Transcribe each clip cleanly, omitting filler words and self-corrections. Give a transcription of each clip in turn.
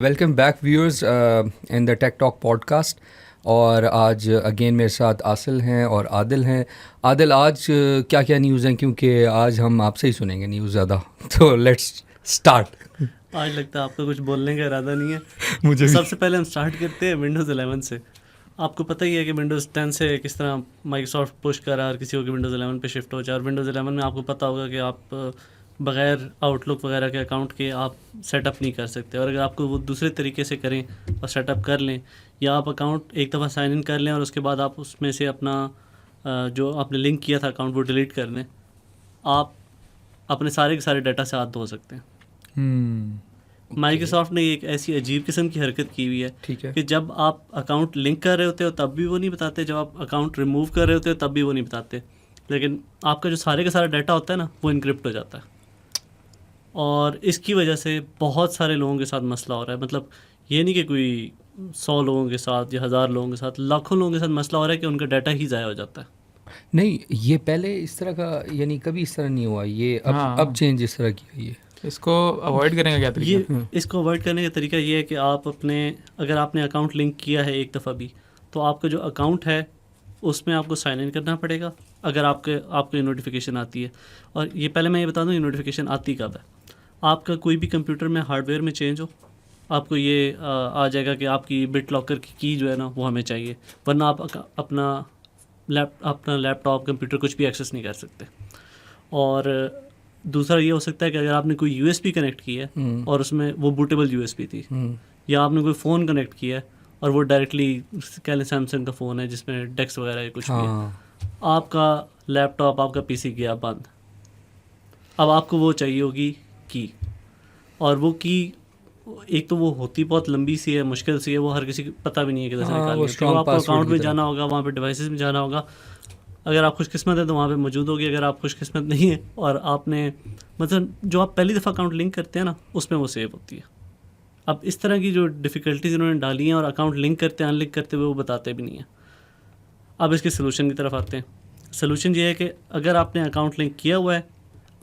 Welcome back viewers in the tech talk podcast. और आज again मेरे साथ आसिल हैं और आदिल हैं। आदिल, आज क्या क्या न्यूज़ हैं, क्योंकि आज हम आपसे ही सुनेंगे न्यूज़ ज़्यादा। तो लेट्स स्टार्ट। आज लगता है आपको कुछ बोलने का इरादा नहीं है। मुझे भी। सबसे पहले हम स्टार्ट करते हैं विंडोज़ 11 से। आपको पता ही है कि विंडोज़ 10 से किस तरह माइक्रोसॉफ्ट पुश कर रहा है और किसी को कि विंडोज़ 11 पे शिफ्ट हो जाए। और विंडोज़ 11 में आपको पता होगा कि आप बग़ैर आउटलुक वगैरह के अकाउंट के आप सेटअप नहीं कर सकते। और अगर आपको वो दूसरे तरीके से करें और सेटअप कर लें, या आप अकाउंट एक दफ़ा साइन इन कर लें और उसके बाद आप उसमें से अपना जो आपने लिंक किया था अकाउंट वो डिलीट कर लें, आप अपने सारे के सारे डाटा से हाथ धो सकते हैं। माइक्रोसॉफ्ट ने एक ऐसी अजीब किस्म की हरकत की हुई है ठीक है। कि जब आप अकाउंट लिंक कर रहे होते हो तब भी वो नहीं बताते, जब आप अकाउंट रिमूव कर रहे होते हो तब भी वो नहीं बताते, लेकिन आपका जो सारे का सारा डाटा होता है ना वो इनक्रिप्ट हो जाता है। और इसकी वजह से बहुत सारे लोगों के साथ मसला हो रहा है। मतलब ये नहीं कि कोई 100 लोगों के साथ या 1000 लोगों के साथ, लाखों लोगों के साथ मसला हो रहा है कि उनका डाटा ही ज़ाया हो जाता है। नहीं, ये पहले इस तरह का यानी कभी इस तरह नहीं हुआ, ये अब चेंज इस तरह किया। ये इसको अवॉइड करने का क्या तरीका? ये इसको अवॉइड करने का तरीका ये है कि आप अगर आपने अकाउंट लिंक किया है एक दफ़ा भी, तो आपका जो अकाउंट है उसमें आपको साइन इन करना पड़ेगा अगर आपको ये नोटिफिकेशन आती है। और ये पहले मैं ये बता दूँ ये नोटिफिकेशन आती कब है। आपका कोई भी कंप्यूटर में हार्डवेयर में चेंज हो, आपको ये आ जाएगा कि आपकी बिट लॉकर की जो है ना वो हमें चाहिए, वरना आप अपना लैपटॉप कंप्यूटर कुछ भी एक्सेस नहीं कर सकते। और दूसरा ये हो सकता है कि अगर आपने कोई यूएसबी कनेक्ट की है और उसमें वो बूटेबल यूएसबी थी, या आपने कोई फ़ोन कनेक्ट किया है और वो डायरेक्टली कह लें सैमसंग का फ़ोन है जिसमें डेस्क वगैरह या कुछ भी है, आपका लैपटॉप आपका पीसी गया बंद। अब आपको वो चाहिए होगी की, और वो की एक तो वो होती बहुत लंबी सी है, मुश्किल सी है, वो हर किसी को पता भी नहीं है कि कैसे निकालनी है। तो आपको अकाउंट में जाना होगा, वहाँ पे डिवाइसेस में जाना होगा। अगर आप खुशकिस्मत है तो वहाँ पे मौजूद होगी, अगर आप खुशकिस्मत नहीं है और आपने मतलब जो आप पहली दफ़ा अकाउंट लिंक करते हैं ना उसमें वो सेव होती है। अब इस तरह की जो डिफ़िकल्टीज इन्होंने डाली हैं और अकाउंट लिंक करते हैं अनलिंक करते हुए वो बताते भी नहीं हैं। अब इसके सोल्यूशन की तरफ आते हैं। सोल्यूशन ये है कि अगर आपने अकाउंट लिंक किया हुआ है,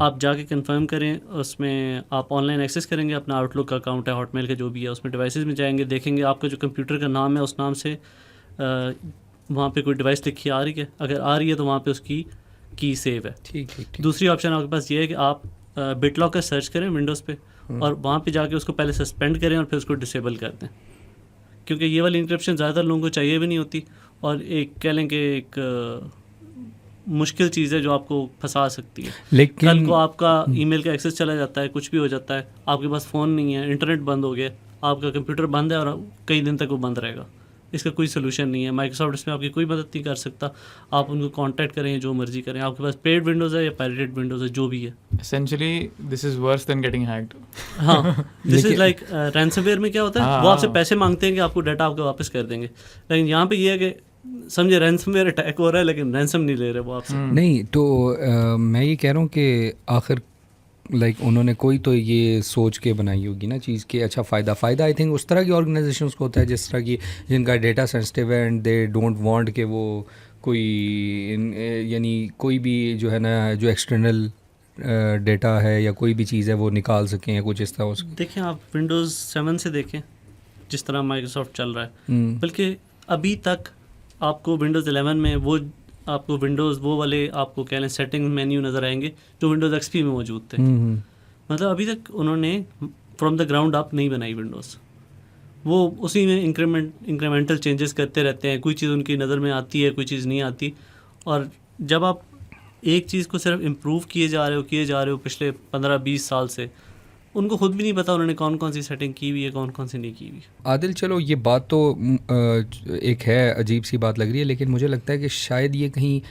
आप जाके कंफर्म करें, उसमें आप ऑनलाइन एक्सेस करेंगे, अपना आउटलुक का अकाउंट है, हॉटमेल का जो भी है, उसमें डिवाइसेस में जाएंगे, देखेंगे आपका जो कंप्यूटर का नाम है उस नाम से वहाँ पे कोई डिवाइस लिखी आ रही है। अगर आ रही है तो वहाँ पे उसकी की सेव है। ठीक। दूसरी ऑप्शन आपके पास ये है कि आप बिट लॉकर सर्च करें विंडोज़ पे और वहाँ पे जाके उसको पहले सस्पेंड करें और फिर उसको डिसेबल कर दें, क्योंकि ये वाली इंक्रिप्शन ज़्यादातर लोगों को चाहिए भी नहीं होती और एक कह लें कि एक मुश्किल चीज़ है जो आपको फंसा सकती है। लेकिन कल को आपका ईमेल का एक्सेस चला जाता है, कुछ भी हो जाता है, आपके पास फ़ोन नहीं है, इंटरनेट बंद हो गया, आपका कंप्यूटर बंद है और कई दिन तक वो बंद रहेगा। इसका कोई सोल्यूशन नहीं है। माइक्रोसॉफ्ट इसमें आपकी कोई मदद नहीं कर सकता। आप उनको कांटेक्ट करें, जो मर्जी करें, आपके पास पेड विंडोज़ है या पायरेटेड विंडोज़ है, जो भी है। Essentially this is worse than getting hacked. हाँ, दिस इज़ लाइक रैंसमवेयर में क्या होता है, वो आपसे पैसे मांगते हैं कि आपको डाटा आपको वापस कर देंगे, लेकिन यहाँ पे ये है कि समझे रैंसमवेयर अटैक हो रहा है लेकिन रैंसम नहीं ले रहे वो आपसे। नहीं तो मैं ये कह रहा हूँ कि आखिर उन्होंने कोई तो ये सोच के बनाई होगी ना चीज़ के अच्छा फ़ायदा आई थिंक उस तरह की ऑर्गेनाइजेशंस को होता है जिस तरह की जिनका डेटा सेंसिटिव है एंड दे डोंट वांट कि वो कोई यानी कोई भी जो है ना जो एक्सटर्नल डेटा है या कोई भी चीज़ है वो निकाल सकें या कुछ इस तरह हो सके। देखें आप विंडोज़ 7 से देखें जिस तरह माइक्रोसॉफ्ट चल रहा है, बल्कि अभी तक आपको विंडोज़ 11 में वो आपको विंडोज़ वो वाले आपको कह लें सेटिंग मेन्यू नज़र आएंगे जो विंडोज़ एक्सपी में मौजूद थे। मतलब अभी तक उन्होंने फ्रॉम द ग्राउंड अप नहीं बनाई विंडोज़, वो उसी में इंक्रीमेंटल चेंजेस करते रहते हैं। कोई चीज़ उनकी नज़र में आती है, कोई चीज़ नहीं आती। और जब आप एक चीज़ को सिर्फ इम्प्रूव किए जा रहे हो पिछले 15-20 साल से, उनको खुद भी नहीं पता उन्होंने कौन कौन सी सेटिंग की हुई है, कौन कौन सी नहीं की हुई। आदिल, चलो ये बात तो एक है अजीब सी बात लग रही है, लेकिन मुझे लगता है कि शायद ये कहीं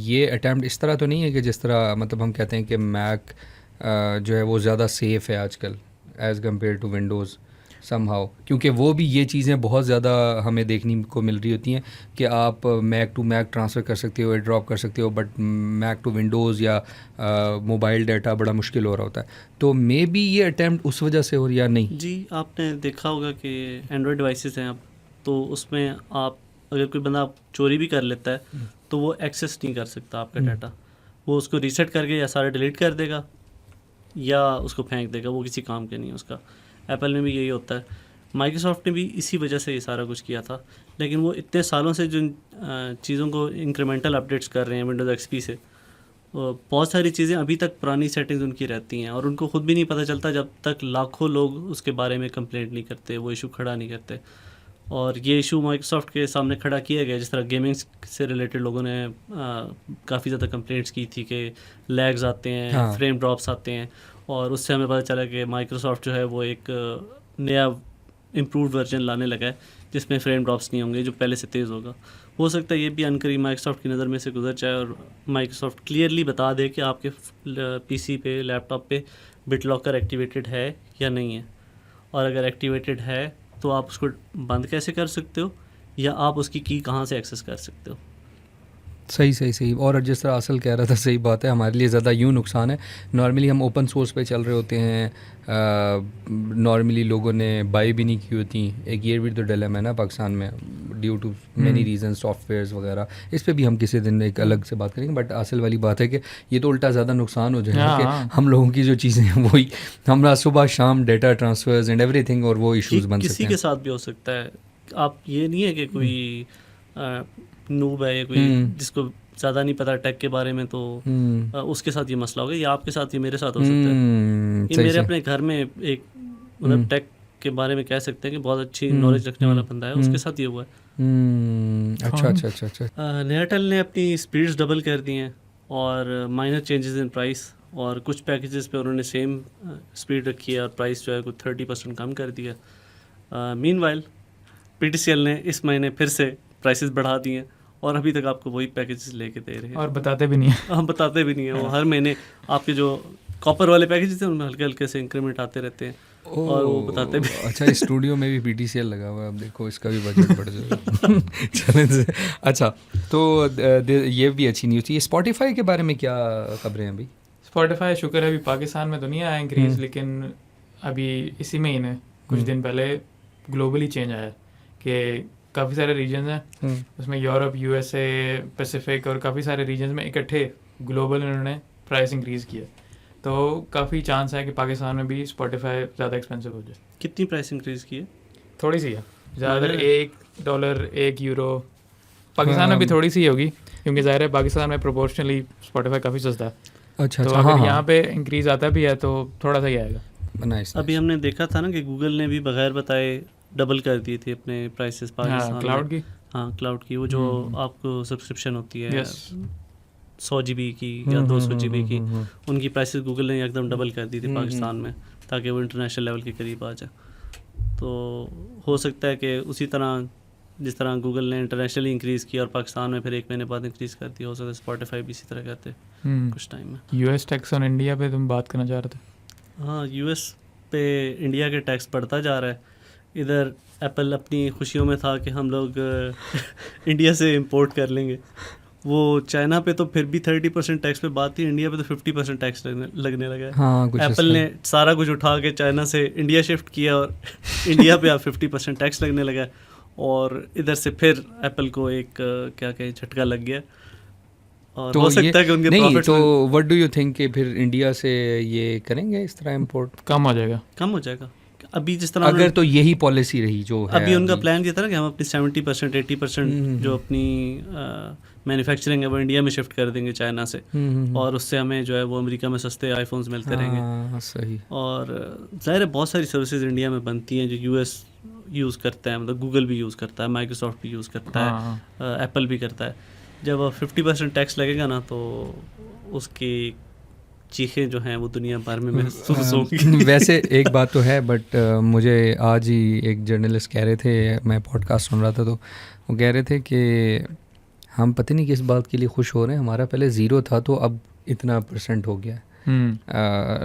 ये अटैम्प्ट इस तरह तो नहीं है कि जिस तरह मतलब हम कहते हैं कि मैक जो है वो ज़्यादा सेफ़ है आजकल as compared to Windows somehow, क्योंकि वो भी ये चीज़ें बहुत ज़्यादा हमें देखने को मिल रही होती हैं कि आप मैक टू मैक ट्रांसफ़र कर सकते हो, ड्रॉप कर सकते हो, बट मैक टू विंडोज़ या मोबाइल डाटा बड़ा मुश्किल हो रहा होता है। तो मे बी ये अटैम्प्ट उस वजह से हो रही या नहीं। जी, आपने देखा होगा कि एंड्रॉयड डिवाइसेस हैं अब, तो उसमें आप अगर कोई बंदा चोरी भी कर लेता है तो वो एक्सेस नहीं कर सकता आपका डाटा। वो उसको रीसेट करके या सारा डिलीट कर देगा या उसको फेंक देगा, वो किसी काम के नहीं है उसका। एप्पल में भी यही होता है, माइक्रोसॉफ्ट ने भी इसी वजह से ये सारा कुछ किया था। लेकिन वो इतने सालों से जिन चीज़ों को इंक्रीमेंटल अपडेट्स कर रहे हैं विंडोज़ एक्सपी से, बहुत सारी चीज़ें अभी तक पुरानी सेटिंग्स उनकी रहती हैं और उनको खुद भी नहीं पता चलता जब तक लाखों लोग उसके बारे में कंप्लेंट नहीं करते, वो इशू खड़ा नहीं करते। और ये इशू माइक्रोसॉफ्ट के सामने खड़ा किया गया, जिस तरह गेमिंग से रिलेटेड लोगों ने काफ़ी ज़्यादा कंप्लेंट्स की थी कि लैग्स आते हैं, हाँ। फ्रेम ड्रॉप्स आते हैं, और उससे हमें पता चला कि माइक्रोसॉफ्ट जो है वो एक नया इम्प्रूव्ड वर्जन लाने लगा है जिसमें फ्रेम ड्रॉप्स नहीं होंगे, जो पहले से तेज़ होगा। हो सकता है ये भी अनकरीब माइक्रोसॉफ्ट की नज़र में से गुजर जाए और माइक्रोसॉफ्ट क्लियरली बता दे कि आपके पीसी पे, लैपटॉप पे बिटलॉकर एक्टिवेटेड है या नहीं है, और अगर एक्टिवेटेड है तो आप उसको बंद कैसे कर सकते हो या आप उसकी की कहाँ से एक्सेस कर सकते हो। सही। और जिस तरह असल कह रहा था, सही बात है, हमारे लिए ज़्यादा यूँ नुकसान है। नॉर्मली हम ओपन सोर्स पे चल रहे होते हैं, नॉर्मली लोगों ने बाई भी नहीं की होती। एक ये भी तो डिलेमा है ना पाकिस्तान में, due to many reason, softwares वगैरह। इस पे भी हम किसी दिन एक अलग से बात करेंगे। बट असल वाली बात है कि ये तो उल्टा ज़्यादा नुकसान हो जाएगा कि हम लोगों की जो चीज़ें हैं वही हमारा सुबह शाम डेटा ट्रांसफर्स एंड एवरीथिंग, और वो इश्यूज़ बन सकते हैं। किसी के साथ भी हो सकता है। आप ये नहीं है कि कोई नूब है या कोई जिसको ज़्यादा नहीं पता टेक के बारे में, तो उसके साथ ये मसला होगा, या आपके साथ, ये मेरे साथ हो सकता है। ये मेरे अपने घर में एक मतलब टेक के बारे में कह सकते हैं कि बहुत अच्छी नॉलेज रखने वाला बंदा है, उसके साथ ये हुआ है। अच्छा। एयरटेल ने अपनी स्पीड्स डबल कर दी हैं और माइनर चेंजेस इन प्राइस, और कुछ पैकेजेस पे उन्होंने सेम स्पीड रखी है और प्राइस जो है कुछ 30% कम कर दिया। मीनवाइल PTCL ने इस महीने फिर से प्राइसेस बढ़ा दिए हैं और अभी तक आपको वही पैकेजेस लेके दे रहे हैं, और बताते भी नहीं है। हम बताते भी नहीं है। वो हर महीने आपके जो कॉपर वाले पैकेजेस हैं उनमें हल्के हल्के से इंक्रीमेंट आते रहते हैं और वो बताते भी। अच्छा, इस स्टूडियो में भी PTCL लगा हुआ है, अब देखो इसका भी बजट बढ़ जाएगा। चलें। अच्छा, तो ये भी अच्छी न्यूज़ थी। स्पॉटिफाई के बारे में क्या खबरें हैं अभी? स्पॉटिफाई शुक्र है अभी पाकिस्तान में तो नहीं आया इंक्रीज, लेकिन अभी इसी महीने कुछ दिन पहले ग्लोबली चेंज आया कि काफ़ी सारे रीजन हैं, उसमें यूरोप, USA, पैसिफिक और काफ़ी सारे रीजन में इकट्ठे ग्लोबल इन्होंने प्राइस इंक्रीज़ किया। तो काफ़ी चांस है कि पाकिस्तान में भी स्पॉटिफाई ज़्यादा एक्सपेंसिव हो जाए। कितनी प्राइस इंक्रीज़ की है? थोड़ी सी है, ज़्यादातर $1, €1। पाकिस्तान में भी थोड़ी सी होगी क्योंकि ज़ाहिर है पाकिस्तान में प्रोपोर्शनली स्पॉटिफाई काफ़ी सस्ता है। अच्छा, तो अगर यहाँ पे इंक्रीज़ आता भी है तो थोड़ा सा ही आएगा। नाइस। अभी हमने देखा था ना कि गूगल ने भी बगैर बताए डबल कर दी थी अपने प्राइसेस पाकिस्तान क्लाउड की। हाँ, क्लाउड की, वो जो आपको सब्सक्रिप्शन होती है 100 GB की या 200 GB की, उनकी प्राइसेस गूगल ने एकदम डबल कर दी थी पाकिस्तान में, ताकि वो इंटरनेशनल लेवल के करीब आ जाए। तो हो सकता है कि उसी तरह जिस तरह गूगल ने इंटरनेशनली इंक्रीज़ किया और पाकिस्तान में फिर एक महीने बाद इंक्रीज़ कर दिया, हो सकता है स्पॉटिफाई भी इसी तरह करते कुछ टाइम में। US टैक्स ऑन इंडिया पे तुम बात करना चाह रहे थे? हाँ, US पे इंडिया के टैक्स बढ़ता जा रहा है। इधर एप्पल अपनी खुशियों में था कि हम लोग इंडिया से इंपोर्ट कर लेंगे, वो चाइना पे तो फिर भी 30% टैक्स पे बात थी, इंडिया पे तो 50% टैक्स लगने लगा है। हाँ, एप्पल ने सारा कुछ उठा के चाइना से इंडिया शिफ्ट किया और इंडिया पे अब 50% टैक्स लगने लगा है, और इधर से फिर एप्पल को एक क्या कहें झटका लग गया। और तो हो सकता है कि उनके नहीं, प्रॉफिट्स तो व्हाट डू यू थिंक कि फिर इंडिया से ये करेंगे इस तरह इंपोर्ट? कम हो जाएगा अभी जिस तरह अगर तो यही पॉलिसी रही जो है अभी उनका प्लान ये था ना कि हम अपनी 70% 80% जो अपनी मैन्युफैक्चरिंग है वो इंडिया में शिफ्ट कर देंगे चाइना से, और उससे हमें जो है वो अमेरिका में सस्ते आईफोन्स मिलते रहेंगे। सही। और ज़ाहिर है बहुत सारी सर्विसेज इंडिया में बनती हैं जो US यूज़ करता है, मतलब गूगल भी यूज़ करता है, माइक्रोसॉफ्ट भी यूज़ करता है, एप्पल भी करता है। जब 50% टैक्स लगेगा ना तो उसकी चीखें जो हैं वो दुनिया भर में महसूस होंगी। वैसे एक बात तो है, बट मुझे आज ही एक जर्नलिस्ट कह रहे थे, मैं पॉडकास्ट सुन रहा था तो वो कह रहे थे कि हम पता नहीं किस बात के लिए खुश हो रहे हैं, हमारा पहले 0 था तो अब इतना % हो गया है,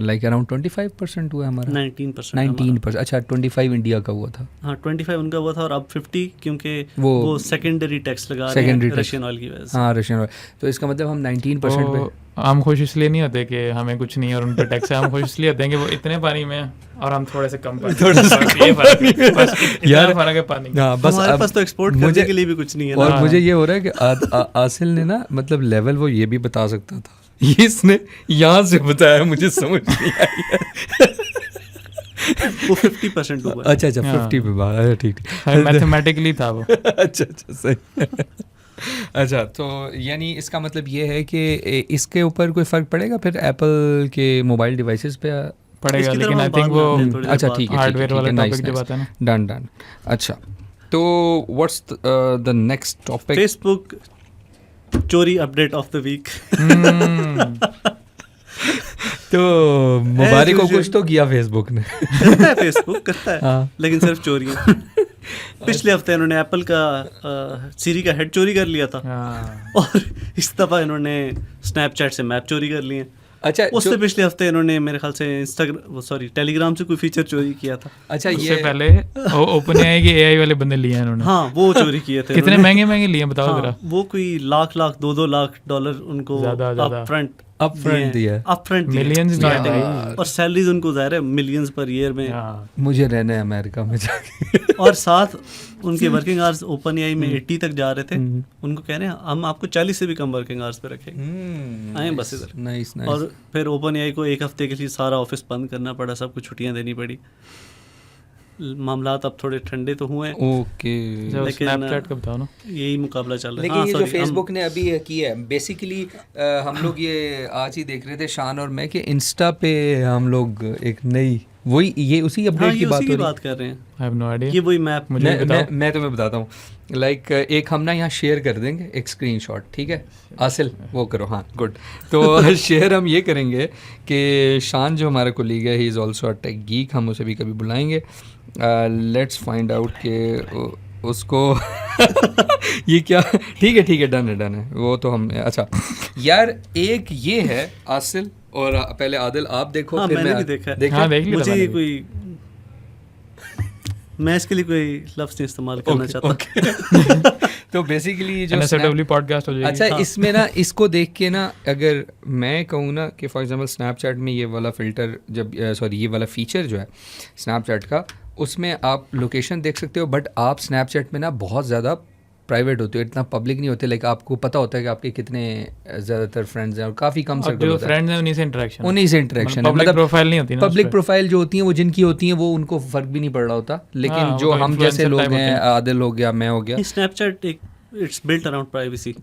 लाइक अराउंड 25% हुआ हमारा। 19%। अच्छा, 25 इंडिया का हुआ था। हाँ, 25 उनका हुआ था और अब 50, क्योंकि वो सेकेंडरी टैक्स लगा रहे हैं रशियन ऑयल की वजह से। हाँ, रशियन ऑयल। तो इसका मतलब हम 19% पे। हम खुश इसलिए नहीं होते कि हमें कुछ नहीं और उन पर टैक्स है, हम खुश इसलिए होते हैं कि वो इतने पानी में और हम थोड़े से कम पानी, थोड़ा सा ये फर्क यार, फर्क है पानी। हाँ, बस हमारे पास तो एक्सपोर्ट करने के लिए भी कुछ नहीं है। और मुझे ये हो रहा है कि आसिल ने ना मतलब लेवल वो ये भी बता सकता था, ये इसने यहाँ से बताया, मुझे समझ नहीं आई। वो 50% डूबा है। अच्छा 50 पे बात, अच्छा ठीक मैथमेटिकली था वो। अच्छा सही। अच्छा तो यानी इसका मतलब ये है कि इसके ऊपर कोई फ़र्क पड़ेगा फिर एप्पल के मोबाइल डिवाइसेस पे? पड़ेगा, इसकी तरफ लेकिन हम आई बाद थिंक में वो आते हैं, थोड़ी देर अच्छा बाद। ठीक है हार्डवेयर वाला नाइस टॉपिक जब आता है ना। डन। अच्छा तो what's the next topic? Facebook चोरी अपडेट ऑफ द वीक। तो मुबारक को usual। कुछ तो किया फेसबुक ने। करता है फेसबुक, करता है हाँ। लेकिन सिर्फ चोरियां। पिछले हफ्ते इन्होंने एप्पल का सीरी का हेड चोरी कर लिया था, हाँ। और इस दफ़ा इन्होंने स्नैपचैट से मैप चोरी कर लिए। अच्छा उससे पिछले हफ्ते इन्होंने मेरे ख्याल से टेलीग्राम से कोई फीचर चोरी किया था। अच्छा उससे ये पहले ओपन एआई के एआई वाले बंदे लिए हैं इन्होंने। हाँ वो चोरी किए थे। कितने इन्होंने। महंगे लिए हैं बताओ जरा। हाँ, वो कोई लाख 2 लाख डॉलर उनको ज़्यादा। अपफ्रंट दिया है। अपफ्रंट Millions भी स्टार्टिंग है में। और सैलरीज उनको ज़ाहिर है मिलियंस पर ईयर में। हाँ। मुझे रहना है अमेरिका में जाके। और साथ उनके वर्किंग आवर्स ओपन एआई में 80 तक जा रहे थे। उनको कह रहे हैं हम आपको 40 से भी कम वर्किंग आवर्स पे रखेंगे, आए बस इधर। नाइस और फिर ओपन एआई को एक हफ्ते के लिए सारा ऑफिस बंद करना पड़ा, सबको छुट्टियां देनी पड़ी। मामलात अब थोड़े ठंडे तो हुए हैं, ओके। लेकिन स्नैपचैट का बताओ ना। यही मुकाबला चल रहा है। लेकिन ये जो फेसबुक ने अभी किया है बेसिकली, हम लोग ये आज ही देख रहे थे शान और मैं कि इंस्टा पे हम लोग एक नई वही ये उसी अपडेट की बात हो रही बात कर रहे हैं। I have no idea. ये वही मैप मुझे बताओ। मैं तुम्हें बताता हूँ। लाइक एक हम ना यहाँ शेयर कर देंगे एक स्क्रीनशॉट, ठीक है आसिल वो करो, हाँ गुड। तो शेयर हम ये करेंगे कि शान जो हमारा कोलीग है he is also a tech geek, हम उसे भी कभी बुलाएंगे। लेट्स फाइंड आउट के उसको ये क्या, ठीक है डन है वो तो हम। अच्छा यार एक ये है आसिल और पहले आदिल आप देखो। हाँ, फिर मैंने मैं भी देखा है। देखा हाँ, देख लिया मुझे मैंने ये भी। कोई मैं इसके लिए कोई लफ्ज़ नहीं इस्तेमाल करना चाहता। ओके। तो बेसिकली जो एनएसडब्ल्यू पॉडकास्ट हो जाएगी। अच्छा हाँ। इसमें ना इसको देख के ना अगर मैं कहूँ ना कि फॉर एग्जांपल स्नैपचैट में ये वाला फ़िल्टर जब ये वाला फ़ीचर जो है स्नैपचैट का, उसमें आप लोकेशन देख सकते हो, बट आप स्नैपचैट में ना बहुत ज़्यादा प्राइवेट होते हो, इतना पब्लिक नहीं होते। लाइक आपको पता होता है कि आपके कितने ज़्यादातर फ्रेंड्स हैं और काफ़ी कम सर्कल जो होता है। फ्रेंड्स हैं उन्हीं से इंटरेक्शन मतलब प्रोफाइल नहीं होती ना। पब्लिक प्रोफाइल जो होती हैं वो जिनकी होती हैं वो उनको फ़र्क भी नहीं पड़ रहा होता, लेकिन हाँ, जो वो तो हम जैसे influencer लोग type होते हैं, हैं। आदिल हो गया, मैं हो गया, Snapchat it's built around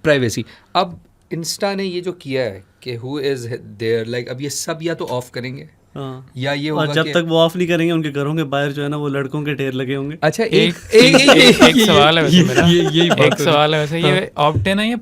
privacy. अब इंस्टा ने ये जो किया है कि हु इज़ देयर, लाइक अब ये सब या तो ऑफ करेंगे हाँ। या ये और होगा जब कि तक वो ऑफ नहीं करेंगे उनके घरों के बाहर जो है ना वो लड़कों के ढेर लगे होंगे। अच्छा एक सवाल है वैसे मेरा। एक सवाल है वैसे, ये ऑप्ट इन है या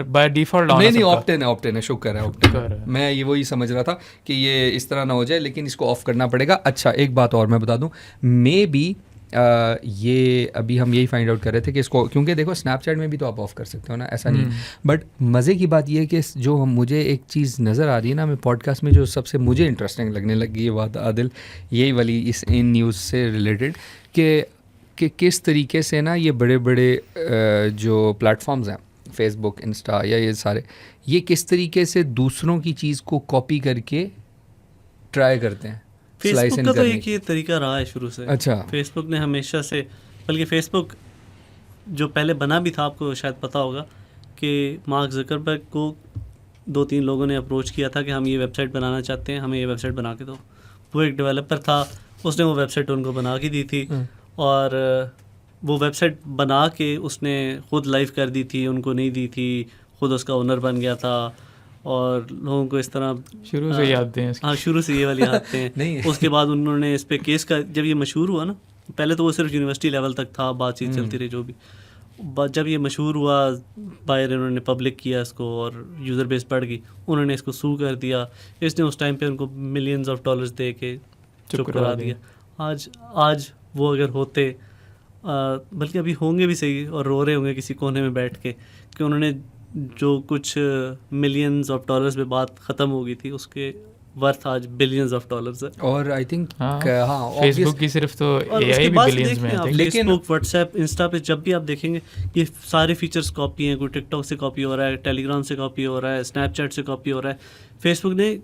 बाय डिफॉल्ट ऑन है? नहीं ऑप्ट इन है, शुक्र है ऑप्ट इन शुक्र है। मैं ये वही समझ रहा था कि ये इस तरह ना हो जाए, लेकिन इसको ऑफ करना पड़ेगा। अच्छा एक बात और मैं बता दूं, मे बी ये अभी हम यही फाइंड आउट कर रहे थे कि इसको, क्योंकि देखो स्नैपचैट में भी तो आप ऑफ कर सकते हो ना, ऐसा नहीं। बट मज़े की बात ये है कि जो मुझे एक चीज़ नज़र आ रही है ना, मैं पॉडकास्ट में जो सबसे मुझे इंटरेस्टिंग लगने लगी ये बात आदिल, यही वाली इन न्यूज़ से रिलेटेड कि किस तरीके से ना ये बड़े बड़े जो प्लेटफॉर्म्स हैं फेसबुक, इंस्टा या ये सारे, ये किस तरीके से दूसरों की चीज़ को कॉपी करके ट्राई करते हैं। फेसबुक का तो एक ये तरीका रहा है शुरू से। अच्छा। फेसबुक ने हमेशा से, बल्कि फेसबुक जो पहले बना भी था, आपको शायद पता होगा कि मार्क ज़करबर्ग को 2-3 लोगों ने अप्रोच किया था कि हम ये वेबसाइट बनाना चाहते हैं, हमें ये वेबसाइट बना के दो। वो एक डेवलपर था, उसने वो वेबसाइट उनको बना के दी थी, और वो वेबसाइट बना के उसने ख़ुद लाइव कर दी थी, उनको नहीं दी थी, ख़ुद उसका ओनर बन गया था। और लोगों को इस तरह शुरू से याद हैं। हाँ, शुरू से ये वाली आदतें हैं। नहीं। उसके बाद उन्होंने इस पे केस का, जब ये मशहूर हुआ ना, पहले तो वो सिर्फ यूनिवर्सिटी लेवल तक था, बातचीत चलती रही जो भी, जब ये मशहूर हुआ बाहर इन्होंने पब्लिक किया इसको और यूज़र बेस बढ़ गई, उन्होंने इसको सू कर दिया। इसने उस टाइम पे उनको मिलियंस ऑफ डॉलर्स दे के चुप करा दिया। आज वो अगर होते, बल्कि अभी होंगे भी सही और रो रहे होंगे किसी कोने में बैठ के कि उन्होंने जो कुछ मिलियंस ऑफ डॉलर्स पे बात ख़त्म हो गई थी, उसके वर्थ आज बिलियंस ऑफ डॉलर्स है। और आई थिंक फेसबुक की सिर्फ तो एआई भी बिलियंस में है। लेकिन फेसबुक, व्हाट्सएप, इंस्टा पे जब भी आप देखेंगे ये सारे फीचर्स कॉपी हैं। कोई टिकटॉक से कॉपी हो रहा है, टेलीग्राम से कॉपी हो रहा है, स्नैपचैट से कॉपी हो रहा है। फेसबुक ने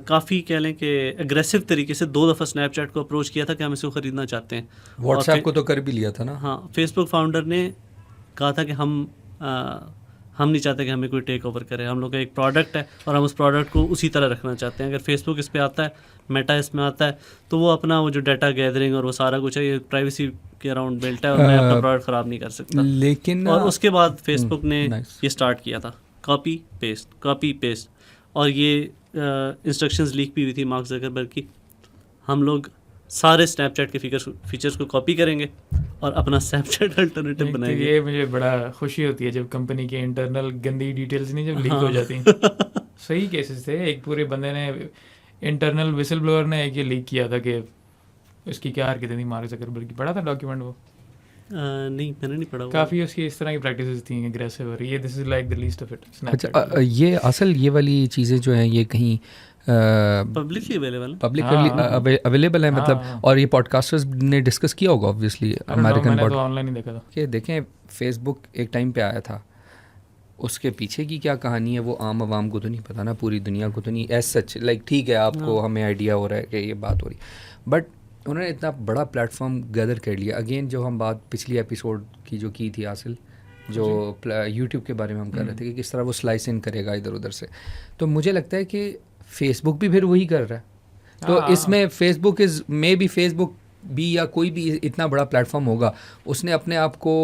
काफ़ी कह लें कि एग्रेसिव तरीके से 2 दफ़ा स्नैपचैट को अप्रोच किया था कि हम इसको ख़रीदना चाहते हैं। व्हाट्सएप को तो कर भी लिया था ना। हाँ, फेसबुक फाउंडर ने कहा था कि हम नहीं चाहते कि हमें कोई टेक ओवर करे। हम लोग का एक प्रोडक्ट है और हम उस प्रोडक्ट को उसी तरह रखना चाहते हैं। अगर फेसबुक इस पे आता है, मेटा इसमें आता है, तो वो अपना वो जो डाटा गैदरिंग और वो सारा कुछ है, ये प्राइवेसी के अराउंड बिल्ट है और मैं अपना प्रोडक्ट ख़राब नहीं कर सकता। लेकिन और उसके बाद फेसबुक ने nice. ये स्टार्ट किया था कॉपी पेस्ट, और ये इंस्ट्रक्शंस लीक भी हुई थी मार्क ज़करबर्ग की। हम लोग सारे स्नैपचैट के फीचर्स को कॉपी करेंगे और अपना स्नैपचैट अल्टरनेटिव तो बनाएंगे। ये मुझे बड़ा खुशी होती है जब कंपनी के इंटरनल गंदी डिटेल्स नहीं जब लीक हो जाती हैं। सही केसेस थे। एक पूरे बंदे ने इंटरनल विसल ब्लोअर ने एक ये लीक किया था कि उसकी क्या हरकतें थी मार्क ज़करबर्ग की। पढ़ा था डॉक्यूमेंट वो? नहीं, मैंने नहीं पढ़ा। काफ़ी उसकी इस तरह की प्रैक्टिसेस थी एग्रेसिव, और ये this is like the least of it. अच्छा, ये असल ये वाली चीज़ें जो हैं ये कहीं पब्लिकली अवेलेबल है मतलब, और ये पॉडकास्टर्स ने डिस्कस किया होगा ऑब्वियसली अमेरिकन तो ऑनलाइन ही देखा था कि देखें फेसबुक एक टाइम पे आया था, उसके पीछे की क्या कहानी है वो आम आवाम को तो नहीं पता ना, पूरी दुनिया को तो नहीं एज सच। लाइक ठीक है आपको हमें आइडिया हो रहा है कि ये बात हो रही, बट उन्होंने इतना बड़ा प्लेटफॉर्म गैदर कर लिया। अगेन जो हम बात पिछली एपिसोड की जो की थी हासिल, जो यूट्यूब के बारे में हम कर रहे थे कि किस तरह वो स्लाइस इन करेगा इधर उधर से, तो मुझे लगता है कि फेसबुक भी फिर वही कर रहा है। तो इसमें फेसबुक फेसबुक भी या कोई भी इतना बड़ा प्लेटफॉर्म होगा, उसने अपने आप को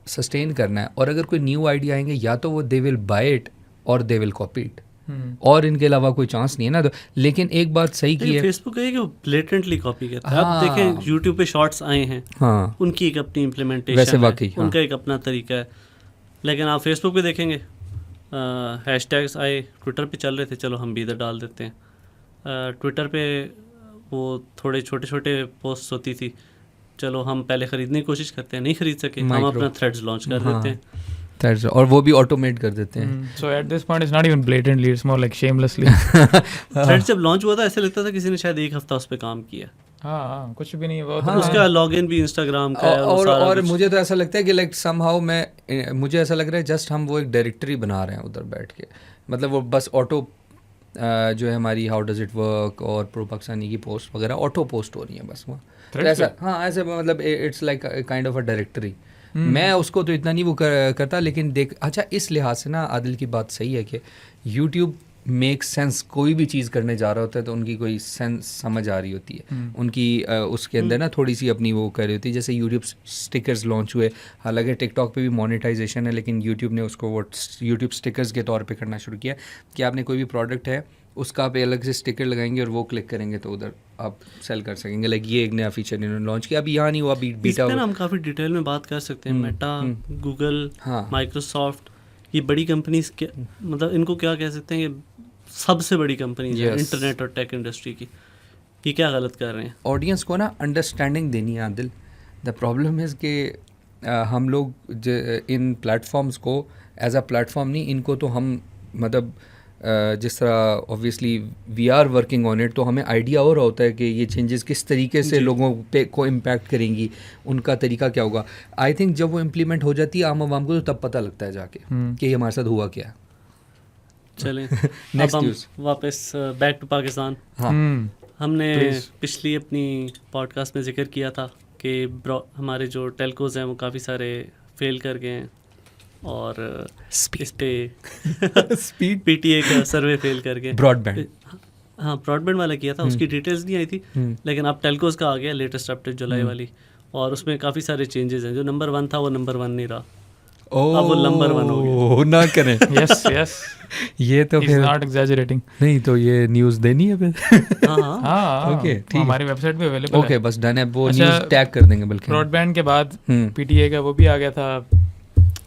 सस्टेन करना है, और अगर कोई न्यू आइडिया आएंगे या तो वो दे विल बाय इट और दे विल कॉपी इट, और इनके अलावा कोई चांस नहीं है ना। तो लेकिन एक बात सही की है, फेसबुक है कि वो ब्लेटेंटली कॉपी करता है। आप देखें यूट्यूब पे शॉर्ट्स आए हैं, हाँ उनकी एक अपनी इम्प्लीमेंटेशन वैसे है, वाकई उनका एक अपना तरीका है। लेकिन आप फेसबुक पे देखेंगे हैशटैग्स आए, ट्विटर पे चल रहे थे, चलो हम भी इधर डाल देते हैं। ट्विटर पे वो थोड़े छोटे छोटे पोस्ट होती थी, चलो हम पहले ख़रीदने की कोशिश करते हैं, नहीं ख़रीद सके, हम अपना थ्रेड्स लॉन्च कर देते हैं, और वो भी ऑटोमेट कर देते हैं। So at this point it's not even blatantly, it's more like shamelessly. Threads जब लॉन्च हुआ था ऐसे लगता था किसी ने शायद एक हफ्ता उस पर काम किया। हाँ, कुछ भी नहीं हुआ। उसका लॉगिन भी इंस्टाग्राम का है और मुझे तो ऐसा लगता है कि लाइक समहाउ मुझे ऐसा लग रहा है जस्ट हम वो एक डायरेक्टरी बना रहे हैं उधर बैठ के, मतलब वो बस ऑटो जो है हमारी हाउ डज इट वर्क और प्रो पाकिस्तानी की पोस्ट वगैरह ऑटो पोस्ट हो रही है बस वहाँ। तो ऐसा ऐसे मतलब it's like kind of a directory. मैं उसको तो इतना नहीं वो करता, लेकिन देख अच्छा इस लिहाज से ना आदिल की बात सही है कि यूट्यूब मेक सेंस, कोई भी चीज़ करने जा रहा होता है तो उनकी कोई सेंस समझ आ रही होती है उनकी, उसके अंदर ना थोड़ी सी अपनी वो कर रही होती है। जैसे यूट्यूब स्टिकर्स लॉन्च हुए, हालांकि टिकटॉक पे भी मोनेटाइजेशन है, लेकिन यूट्यूब ने उसको वो यूट्यूब स्टिकर्स के तौर पे करना शुरू किया कि आपने कोई भी प्रोडक्ट है उसका आप अलग से स्टिकर लगाएंगे और वो क्लिक करेंगे तो उधर आप सेल कर सकेंगे। लाइक ये एक नया फीचर इन्होंने लॉन्च किया, अभी यहाँ नहीं हुआ, बीटा हुआ। हम काफ़ी डिटेल में बात कर सकते हैं। मेटा, गूगल, माइक्रोसॉफ्ट, ये बड़ी कंपनीज के मतलब इनको क्या कह सकते हैं, ये सबसे बड़ी कंपनीज है इंटरनेट और टेक इंडस्ट्री की। ये क्या गलत कर रहे हैं? ऑडियंस को ना अंडरस्टैंडिंग देनी है आदिल। द प्रॉब्लम इज़ कि हम लोग इन प्लेटफॉर्म्स को एज अ प्लेटफॉर्म नहीं, इनको तो हम मतलब जिस तरह obviously we are working on it, तो हमें आइडिया हो रहा होता है कि ये चेंजेस किस तरीके से लोगों पे को इम्पैक्ट करेंगी, उनका तरीका क्या होगा। आई थिंक जब वो इम्प्लीमेंट हो जाती है आम आवाम को, तो तब पता लगता है जाके कि ये हमारे साथ हुआ क्या। चलें अब हम वापस बैक टू पाकिस्तान। हाँ हमने पिछली अपनी पॉडकास्ट में जिक्र किया था कि हमारे जो टेलकोज़ हैं वो काफ़ी सारे फेल कर गए हैं, और इस पे स्पीड पीटीए का सर्वे फेल करके ब्रॉडबैंड, हाँ ब्रॉडबैंड वाला किया था, उसकी डिटेल्स नहीं आई थी, लेकिन अब टेलकोज़ का आ गया लेटेस्ट अपडेट जुलाई वाली, और उसमें काफ़ी सारे चेंजेस हैं। जो नंबर 1 था वो नंबर 1 नहीं रहा, अब वो नंबर 1 हो गया। ना करें यस यस ये तो फिर नॉट एग्जैजरेटिंग, नहीं तो ये न्यूज़ देनी है फिर। हाँ ओके ठीक, हमारी वेबसाइट पे अवेलेबल है। ओके बस डन है, वो न्यूज़ टैग कर देंगे। बल्कि ब्रॉडबैंड के बाद पीटीए का वो भी आ गया था,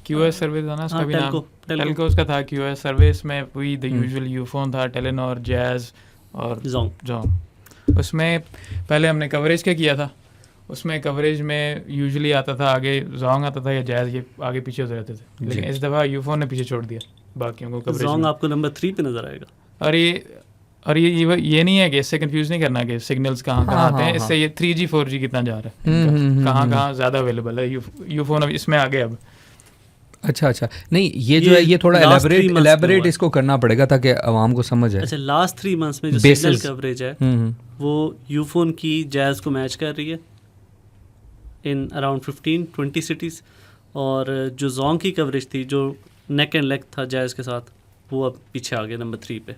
QoS सर्विस था ना उसका भी नाम, टेलको उसका था QoS सर्विस में वही द यूजुअल यूफोन था, टेलेनॉर, जैज़ और जोंग। उसमें पहले हमने कवरेज क्या किया था, उसमें कवरेज में यूजुअली आता था आगे जोंग आता था या जैज़, ये आगे पीछे होते रहते थे, लेकिन इस दफ़ा यूफोन ने पीछे छोड़ दिया बाकियों को कवरेज। जोंग आपको नंबर 3 पे नज़र आएगा। और ये नहीं है कि इससे कंफ्यूज नहीं करना कि सिग्नल्स कहाँ आते हैं, इससे ये 3G 4G कितना जा रहा है, कहाँ ज़्यादा अवेलेबल है। यूफोन अब इसमें आ गया अब। अच्छा नहीं, ये जो है ये थोड़ा एलैबोरेट इसको करना पड़ेगा ताकि आवाम को समझ आए। अच्छा, लास्ट 3 मंथ्स में जो सिग्नल कवरेज है वो यूफोन की जैज़ को मैच कर रही है इन अराउंड 15-20 सिटीज़, और जो जोंग की कवरेज थी जो नेक एंड लेग था जायज़ के साथ, वो अब पीछे आ गया नंबर 3 पे।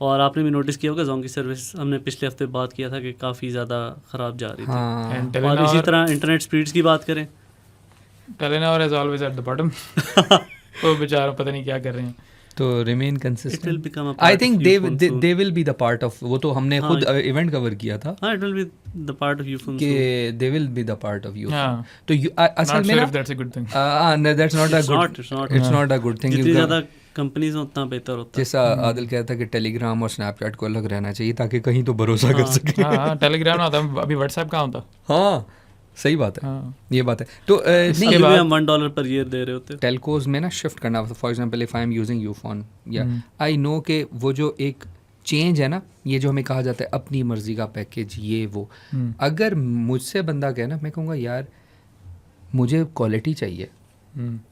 और आपने भी नोटिस किया होगा जोंग की सर्विस, हमने पिछले हफ्ते बात किया था कि काफ़ी ज़्यादा ख़राब जा रही थी। हाँ और इसी तरह इंटरनेट स्पीड्स की बात करें, Telenor is always at the bottom. वो बेचारा पता नहीं क्या कर रहे हैं। तो remain it will consistent. Become a I part think of Ufone soon. They will be the part of, वो तो हमने हाँ। खुद इवेंट कवर किया था हाँ, it will be the part of you phone कि soon. They will be the part of you. हाँ, तो असल नॉट में श्योर ना if that's a good thing. That's not a It's गुड, not, it's not. It's not a good thing. जितनी ज़्यादा companies हैं उतना बेहतर होता है। जैसा आदिल कहता है कि टेलीग्राम और स्नैपचैट को अलग रहना चाहिए ताकि कहीं तो भरोसा कर सके। हाँ, टेलीग्राम ना होता, अभी व्हाट्सएप कहाँ होता। हाँ सही बात है, हाँ, ये बात है। तो अभी नहीं, भी बाद- हम $1 पर ईयर दे रहे होते हैं। टेलकोज में ना शिफ्ट करना, for example if I am using Ufone, या आई नो कि वो जो एक चेंज है ना, ये जो हमें कहा जाता है अपनी मर्जी का पैकेज, ये वो, अगर मुझसे बंदा कहे ना, मैं कहूँगा यार मुझे क्वालिटी चाहिए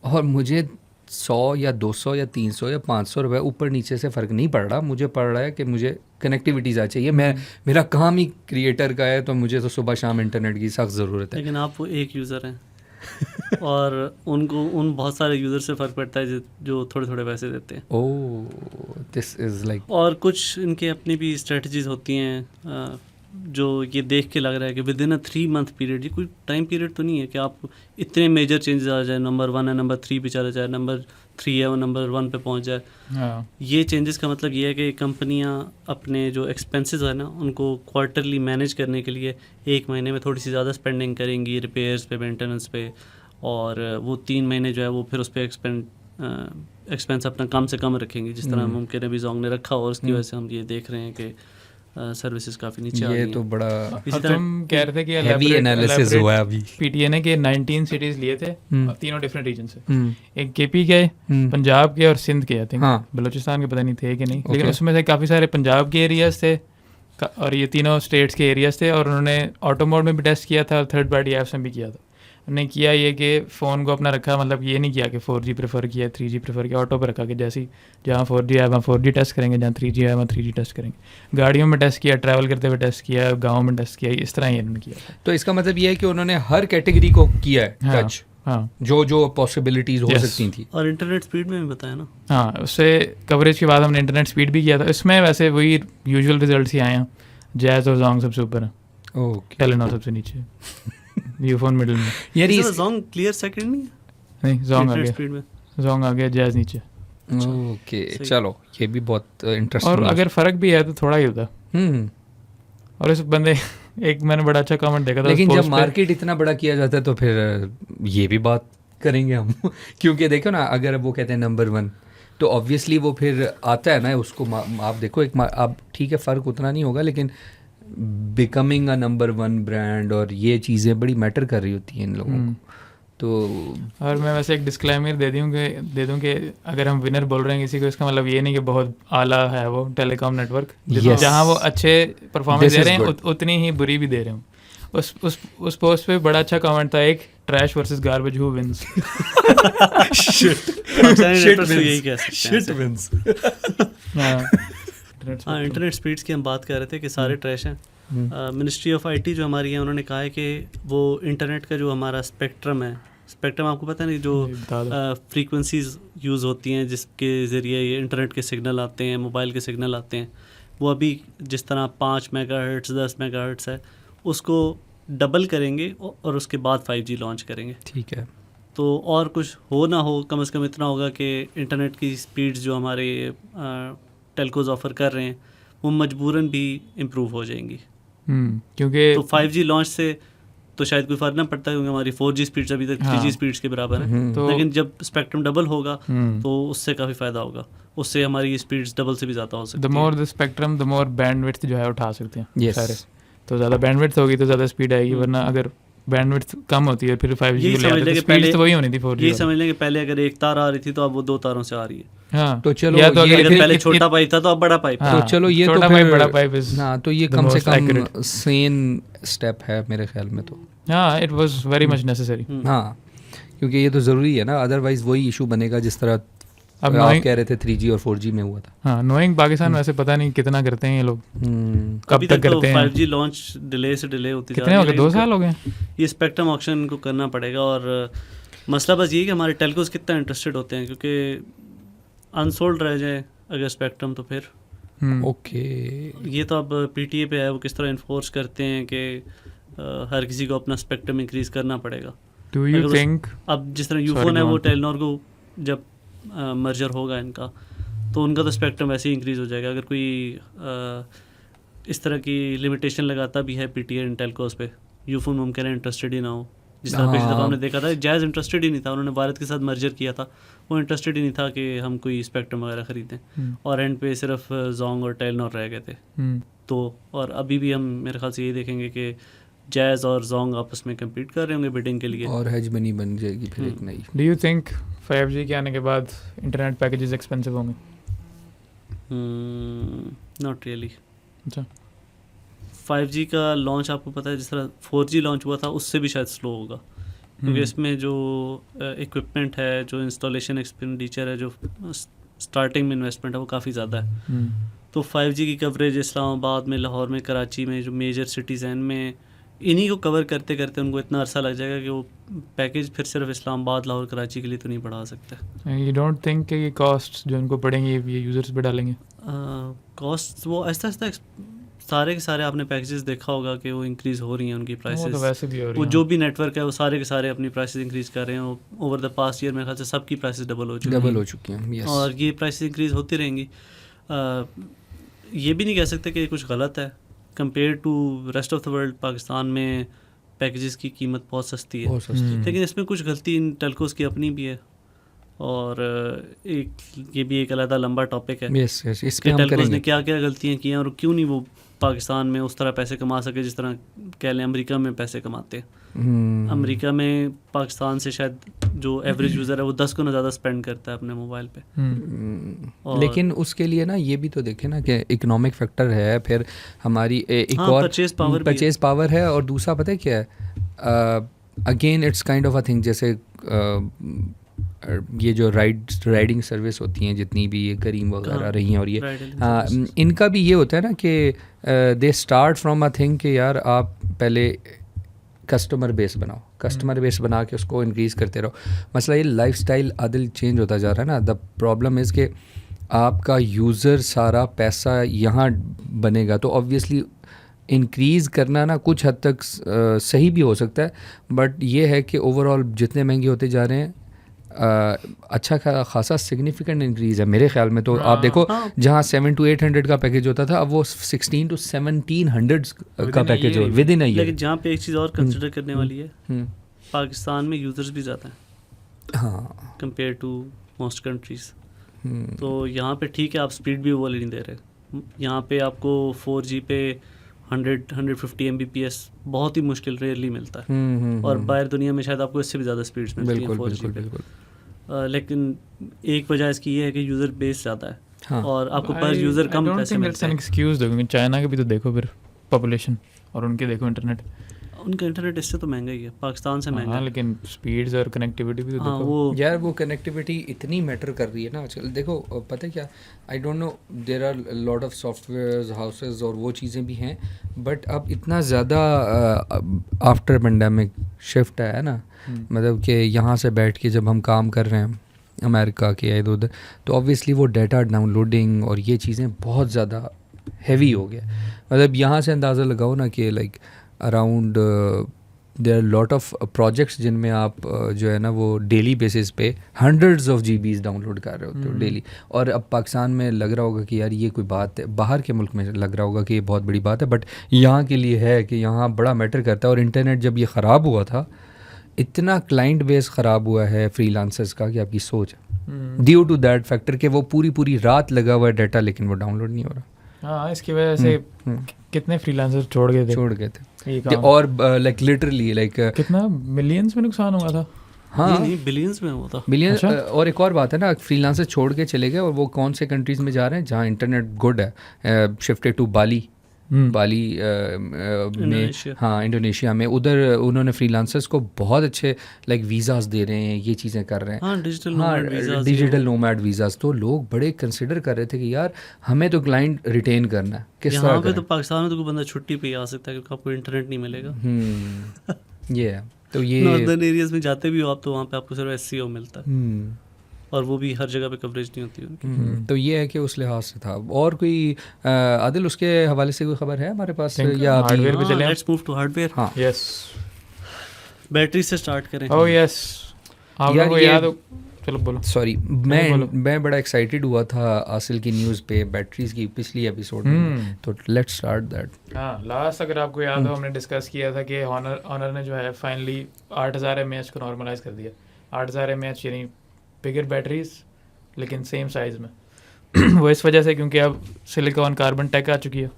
और मुझे 100 या 200 या 300 या 500 रुपये ऊपर नीचे से फ़र्क नहीं पड़ रहा, मुझे पड़ रहा है कि मुझे कनेक्टिविटी ज़्यादा चाहिए। मैं मेरा काम ही क्रिएटर का है, तो मुझे तो सुबह शाम इंटरनेट की सख्त ज़रूरत है। लेकिन आप वो एक यूज़र हैं और उनको उन बहुत सारे यूज़र से फ़र्क पड़ता है जो थोड़े थोड़े पैसे देते हैं। ओह दिस इज़ लाइक, और कुछ इनके अपनी भी स्ट्रेटजीज होती हैं जो ये देख के लग रहा है कि with in a 3 month period, ये कोई टाइम पीरियड तो नहीं है कि आप इतने मेजर चेंजेस आ जाए, नंबर 1 है नंबर 3 पे चला जाए, नंबर 3 है वो नंबर 1 पे पहुंच जाए। हाँ, ये चेंजेस का मतलब ये है कि कंपनियां अपने जो एक्सपेंसेस है ना उनको क्वार्टरली मैनेज करने के लिए 1 महीने में थोड़ी सी ज़्यादा स्पेंडिंग करेंगी रिपेयर्स पे, मेंटेनेंस पे, और वो 3 महीने जो है वो फिर उस पर एक्सपेंस अपना कम से कम रखेंगे, जिस तरह मुमकिन है भी जोंग ने रखा, और उसकी वजह से हम ये देख रहे हैं कि सर्विसेज काफ़ी नीचे आ ये गई तो हैं। बड़ा इसी अब तरह तुम कह रहे थे कि हैवी एनालिसिस हुआ है अभी। पीटीए ने के 19 सिटीज लिए थे, हम्म। और तीनों डिफरेंट रीजन से, हम्म, एक केपी के, हम्म, पंजाब के और सिंध के, आई थिंक हाँ। बलूचिस्तान के पता नहीं थे कि नहीं, लेकिन Okay. उसमें से काफ़ी सारे पंजाब के एरियाज थे और ये तीनों स्टेट्स के एरियाज थे, और उन्होंने ऑटो मोड में भी टेस्ट किया था और थर्ड पार्टी ऐप्स में भी किया था। उन्होंने किया ये कि फ़ोन को अपना रखा, मतलब ये नहीं किया कि 4G प्रेफर किया, 3G प्रेफर किया, ऑटो पर रखा कि जैसे जहाँ 4G आया वहाँ 4G टेस्ट करेंगे, जहाँ 3G आया वहाँ 3G टेस्ट करेंगे। गाड़ियों में टेस्ट किया, ट्रैवल करते हुए टेस्ट किया, गाँव में टेस्ट किया, इस तरह ही इन्होंने किया था। तो इसका मतलब ये है कि उन्होंने हर कैटेगरी को किया है हाँ, टच, हाँ, जो जो पॉसिबिलिटीज हो Yes. सकती थी। और इंटरनेट स्पीड में भी बताया ना। हाँ, उससे कवरेज के बाद हमने इंटरनेट स्पीड भी किया था। इसमें वैसे वही यूजुअल रिजल्ट्स ही आए हैं, जैज़ और जोंग सबसे ऊपर है, ओके टेलेनॉर सबसे नीचे, यूफोन मिडिल में, यार ये जोंग क्लियर सेकंड नहीं है नहीं जोंग इंटरनेट आगे, स्पीड में। जोंग आगे, जैज़ नीचे। ओके सही। चलो ये भी बहुत इंटरेस्टिंग। और अगर फ़र्क भी है तो थोड़ा ही होता। और इस बंदे एक मैंने बड़ा अच्छा कमेंट देखा था उस लेकिन जब पोस्ट पे। मार्केट इतना बड़ा किया जाता है तो फिर ये भी बात करेंगे हम क्योंकि देखो ना, अगर वो कहते हैं नंबर 1 तो ऑब्वियसली वो फिर आता है ना उसको आप देखो आप ठीक है फ़र्क उतना नहीं होगा, लेकिन बिकमिंग अ नंबर 1 ब्रांड और ये चीज़ें बड़ी मैटर कर रही होती हैं इन लोगों को। तो और मैं वैसे एक डिस्क्लेमर दे दूं कि अगर हम विनर बोल रहे हैं किसी को, इसका मतलब ये नहीं कि बहुत आला है वो टेलीकॉम नेटवर्क, Yes. जहाँ वो अच्छे परफॉर्मेंस This दे is रहे हैं good. उतनी ही बुरी भी दे रहे हूँ। उस पोस्ट पे बड़ा अच्छा कमेंट था, एक trash versus garbage who wins. यही कह सकते हैं। हाँ, इंटरनेट स्पीड्स की हम बात कर रहे थे कि सारे ट्रैश हैं। मिनिस्ट्री ऑफ आईटी जो हमारी है, उन्होंने कहा है कि वो इंटरनेट का जो हमारा स्पेक्ट्रम है, स्पेक्ट्रम आपको पता नहीं, जो फ्रीक्वेंसीज यूज़ होती हैं जिसके ज़रिए ये इंटरनेट के सिग्नल आते हैं, मोबाइल के सिग्नल आते हैं, वो अभी जिस तरह 5 मेगाहर्ट्ज़ 10 मेगाहर्ट्ज़ है, उसको डबल करेंगे और उसके बाद 5G लॉन्च करेंगे। ठीक है, तो और कुछ हो ना हो, कम से कम इतना होगा कि इंटरनेट की स्पीड्स जो हमारे टेलकोज ऑफ़र कर रहे हैं वो मजबूरन भी इम्प्रूव हो जाएंगी। क्योंकि तो 5G लॉन्च से तो शायद कोई फ़र्क ना पड़ता, क्योंकि हमारी 4G स्पीड्स अभी तक 3G स्पीड्स के बराबर है। तो लेकिन जब स्पेक्ट्रम डबल होगा तो उससे काफ़ी फ़ायदा होगा, उससे हमारी स्पीड्स डबल से भी ज़्यादा हो सकती the more the spectrum the more bandwidth जो है उठा सकते हैं Yes. सारे। तो ज़्यादा बैंडविड्थ होगी तो ज़्यादा स्पीड आएगी, वरना अगर बैंडविड्थ कम होती है फिर 5G यही को ले समझ आते लें तो कि स्पीड पहले- तो वही होनी थी 4G ये वाली। समझ लें कि पहले अगर एक तार आ रही थी तो अब वो 2 तारों से आ रही है। हाँ, तो चलो या तो ये अगर फिर- पहले छोटा पाइप था तो अब बड़ा पाइप है। तो चलो ये तो छोटा फिर पाइप बड़ा पाइप इज हाँ, तो ये the कम से most कम accurate. सेन स्टेप है मेरे ख्याल में। तो हाँ, it was very much necessary. हाँ, क्योंकि ये तो ज़रूरी है ना, अदरवाइज वही इशू बनेगा जिस तरह अब आप knowing- कह रहे थे 3G और 4G में हुआ था। हाँ, नोइंग पाकिस्तान वैसे पता नहीं कितना करते हैं ये लोग, कब अभी तक तक तो करते हैं। 5G लॉन्च डिले से डिले होती जा कितने रही हो है, गए, 2 लेकिन साल हो गए। ये स्पेक्ट्रम ऑक्शन इनको करना पड़ेगा। और मसला बस ये है कि हमारे टेलकोस कितना इंटरेस्टेड होते हैं, क्योंकि अनसोल्ड रह जाए अगर स्पेक्ट्रम तो फिर ओके ये तो अब पीटीए पे है, वो किस तरह इन्फोर्स करते हैं कि हर किसी को अपना स्पेक्ट्रम इंक्रीज़ करना पड़ेगा। डू यू थिंक अब जिस तरह यूफोन है वो टेलनॉर को जब मर्जर होगा इनका, तो उनका तो स्पेक्ट्रम वैसे ही इंक्रीज़ हो जाएगा। अगर कोई इस तरह की लिमिटेशन लगाता भी है पीटीए इन टेलकोस पे, यूफोन मुमकिन है इंटरेस्टेड ही ना हो। जिस तरह पिछली दफ़ा हमने देखा था जायज़ इंटरेस्टेड ही नहीं था, उन्होंने भारत के साथ मर्जर किया था, वो इंटरेस्टेड ही नहीं था कि हम कोई स्पेक्ट्रम वगैरह ख़रीदें, और एंड पे सिर्फ जोंग और टेलनॉर रह गए थे। तो और अभी भी हम मेरे ख्याल से ये देखेंगे कि जायज़ और जोंग आपस में कम्पीट कर रहे होंगे बिडिंग के लिए, और हेजमनी बन जाएगी फिर एक नई। डू यू थिंक 5G के आने के बाद इंटरनेट पैकेजेस एक्सपेंसिव होंगे? Not really. अच्छा 5G का लॉन्च आपको पता है जिस तरह 4G लॉन्च हुआ था उससे भी शायद स्लो होगा, क्योंकि इसमें जो इक्विपमेंट है, जो इंस्टॉलेशन एक्सपेंडिचर है, जो स्टार्टिंग में इन्वेस्टमेंट है वो काफ़ी ज़्यादा है। तो 5G की कवरेज इस्लामाबाद में, लाहौर में, कराची में, जो मेजर सिटीज़ हैं इनमें, इन्हीं को कवर करते करते उनको इतना अरसा लग जाएगा कि वो पैकेज फिर सिर्फ इस्लामाबाद, लाहौर, कराची के लिए तो नहीं बढ़ा सकते। यू डोंट थिंक कि ये कॉस्ट जो उनको पड़ेंगे ये यूज़र्स पे डालेंगे? कॉस्ट वो आहिस्ता आहिस्ता सारे के सारे आपने पैकेजेस देखा होगा कि वो इंक्रीज़ हो रही हैं उनकी प्राइसेस। तो वैसे भी हो रही वो हैं। जो भी नेटवर्क है वो सारे के सारे अपनी प्राइसेस इंक्रीज़ कर रहे हैं। ओवर द पास्ट ईयर मेरे ख्याल से सबकी प्राइसेस डबल हो चुकी हैं yes. और ये प्राइसेस इंक्रीज़ होती रहेंगी। ये भी नहीं कह सकते कि कुछ गलत है। Compare to rest of the world Pakistan में पैकेजेस की कीमत बहुत सस्ती है, लेकिन इसमें कुछ गलती इन टेलकोस की अपनी भी है, और ये भी एक अलग लंबा टॉपिक है। yes, yes. इस पे हम टेलकोस करेंगे। ने क्या क्या गलतियाँ की हैं और क्यों नहीं वो पाकिस्तान में उस तरह पैसे कमा सके जिस तरह कह लें अमेरिका में पैसे कमाते हैं। अमेरिका में पाकिस्तान से शायद जो एवरेज यूज़र है वो 10 गुना ज़्यादा स्पेंड करता है अपने मोबाइल पे। लेकिन उसके लिए ना ये भी तो देखें ना कि इकोनॉमिक फैक्टर है, फिर हमारी एक और परचेज पावर है, और दूसरा पता है क्या है, again it's kind of a thing, जैसे ये जो राइडिंग सर्विस होती हैं जितनी भी ये करीम वगैरह आ रही हैं, और ये इनका भी ये होता है ना कि they start from a thing कि यार आप पहले कस्टमर बेस बनाओ, कस्टमर बेस बना के उसको इंक्रीज़ करते रहो। मसला ये लाइफस्टाइल आदिल चेंज होता जा रहा है ना। द प्रॉब्लम इज़ कि आपका यूज़र सारा पैसा यहाँ बनेगा, तो ऑब्वियसली इंक्रीज़ करना ना कुछ हद तक सही भी हो सकता है, बट ये है कि ओवरऑल जितने महंगे होते जा रहे हैं अच्छा खासा सिग्निफिकेंट इंक्रीज़ है मेरे ख्याल में। तो आप देखो जहाँ 700 to 800 का पैकेज होता था, अब वो 1600 to 1700 का पैकेज हो विद इन अ ईयर। लेकिन जहाँ पे एक चीज़ और कंसिडर करने वाली है, पाकिस्तान में यूज़र्स भी ज़्यादा हैं हाँ कंपेयर टू मोस्ट कंट्रीज़। तो यहाँ पे ठीक है आप स्पीड भी वो वाली नहीं दे रहे। यहाँ पे आपको 4G पे 100-150 Mbps बहुत ही मुश्किल रेयरली मिलता है, और बाहर दुनिया में शायद आपको इससे भी ज़्यादा स्पीड्स मिलती हैं 4G पे। लेकिन एक वजह इसकी ये है कि यूज़र बेस ज़्यादा है, हाँ। और आपको पर यूज़र कम पैसे मिलते हैं। एक्सक्यूज़ दो, क्योंकि चाइना के भी तो देखो फिर पॉपुलेशन, और उनके देखो इंटरनेट, उनका इंटरनेट इससे तो महंगा ही है, पाकिस्तान से महंगा है। लेकिन स्पीड्स और कनेक्टिविटी भी तो देखो। वो यार वो कनेक्टिविटी इतनी मैटर कर रही है ना आजकल। देखो पता है क्या, I don't know, there are lot of softwares houses और वो चीज़ें भी हैं, बट अब इतना ज़्यादा आफ्टर पेंडेमिक शिफ्ट आया ना, मतलब कि यहाँ से बैठ के जब हम काम कर रहे हैं अमेरिका के इधर उधर, तो ऑब्वियसली वो डाटा डाउनलोडिंग और ये चीज़ें बहुत ज़्यादा हैवी हो गया। मतलब यहाँ से अंदाज़ा लगाओ ना कि like around there are lot of projects जिनमें आप जो है ना वो डेली बेसिस पे हंड्रेड्स ऑफ GBs डाउनलोड कर रहे होते हो डेली। और अब पाकिस्तान में लग रहा होगा कि यार ये कोई बात है, बाहर के मुल्क में लग रहा होगा कि ये बहुत बड़ी बात है, बट यहाँ के लिए है कि यहाँ बड़ा मैटर करता है। और इंटरनेट जब ये ख़राब हुआ था, इतना क्लाइंट बेस ख़राब हुआ है फ्रीलांसर्स का कि आपकी सोच है, ड्यू टू दैट फैक्टर कि वो पूरी रात लगा हुआ है डाटा, लेकिन वो डाउनलोड नहीं हो रहा। हाँ, इसकी वजह से कितने फ्रीलांसर छोड़ गए थे और लाइक लिटरली लाइक कितना मिलियंस में नुकसान हुआ था। हाँ नहीं बिलियंस में हुआ था। बिलियंस। और एक और बात है ना, फ्रीलांसर छोड़ के चले गए, और वो कौन से कंट्रीज़ में जा रहे हैं जहाँ इंटरनेट गुड है। शिफ्टेड टू बाली में, हाँ इंडोनेशिया में, उधर उन्होंने फ्रीलांसर्स को बहुत अच्छे लाइक वीज़ास दे रहे हैं, ये चीज़ें कर रहे हैं। हाँ, डिजिटल नोमैड वीज़ास। तो लोग बड़े कंसिडर कर रहे थे कि यार हमें तो क्लाइंट रिटेन करना है, किस तरह पे तो पाकिस्तान में तो कोई बंदा छुट्टी पे आ सकता है क्योंकि आपको इंटरनेट नहीं मिलेगा। ये है। तो ये नॉर्दर्न एरियाज में जाते भी हो आप तो वहाँ पे आपको सिर्फ SCO मिलता है, हम्म, और वो भी हर जगह पे कवरेज नहीं होती उनकी। तो ये है कि उस लिहाज से था। और कोई आदिल उसके हवाले से कोई खबर है हमारे पास Think या अभी? hardware पे चले हम? Let's move to hardware. हाँ यस, बैटरी से स्टार्ट करें। ओह यस, आप यार लोगों को ये- याद हो, चलो बोलो। सॉरी, बोलो। मैं बड़ा एक्साइटेड हुआ था आसिल की न्यूज़ पे बैटरीज की पिछली एपिसोड में, तो लेट्स स्टार्ट दैट। हाँ, लास्ट अगर आपको याद हो हमने डिस्कस किया था कि ऑनर ने जो है फाइनली 8000 mAh को नॉर्मलाइज कर दिया। 8000 mAh यानी बिगर बैटरीज लेकिन सेम साइज़ में। वो इस वजह से क्योंकि अब सिलिकॉन कार्बन टेक आ चुकी है,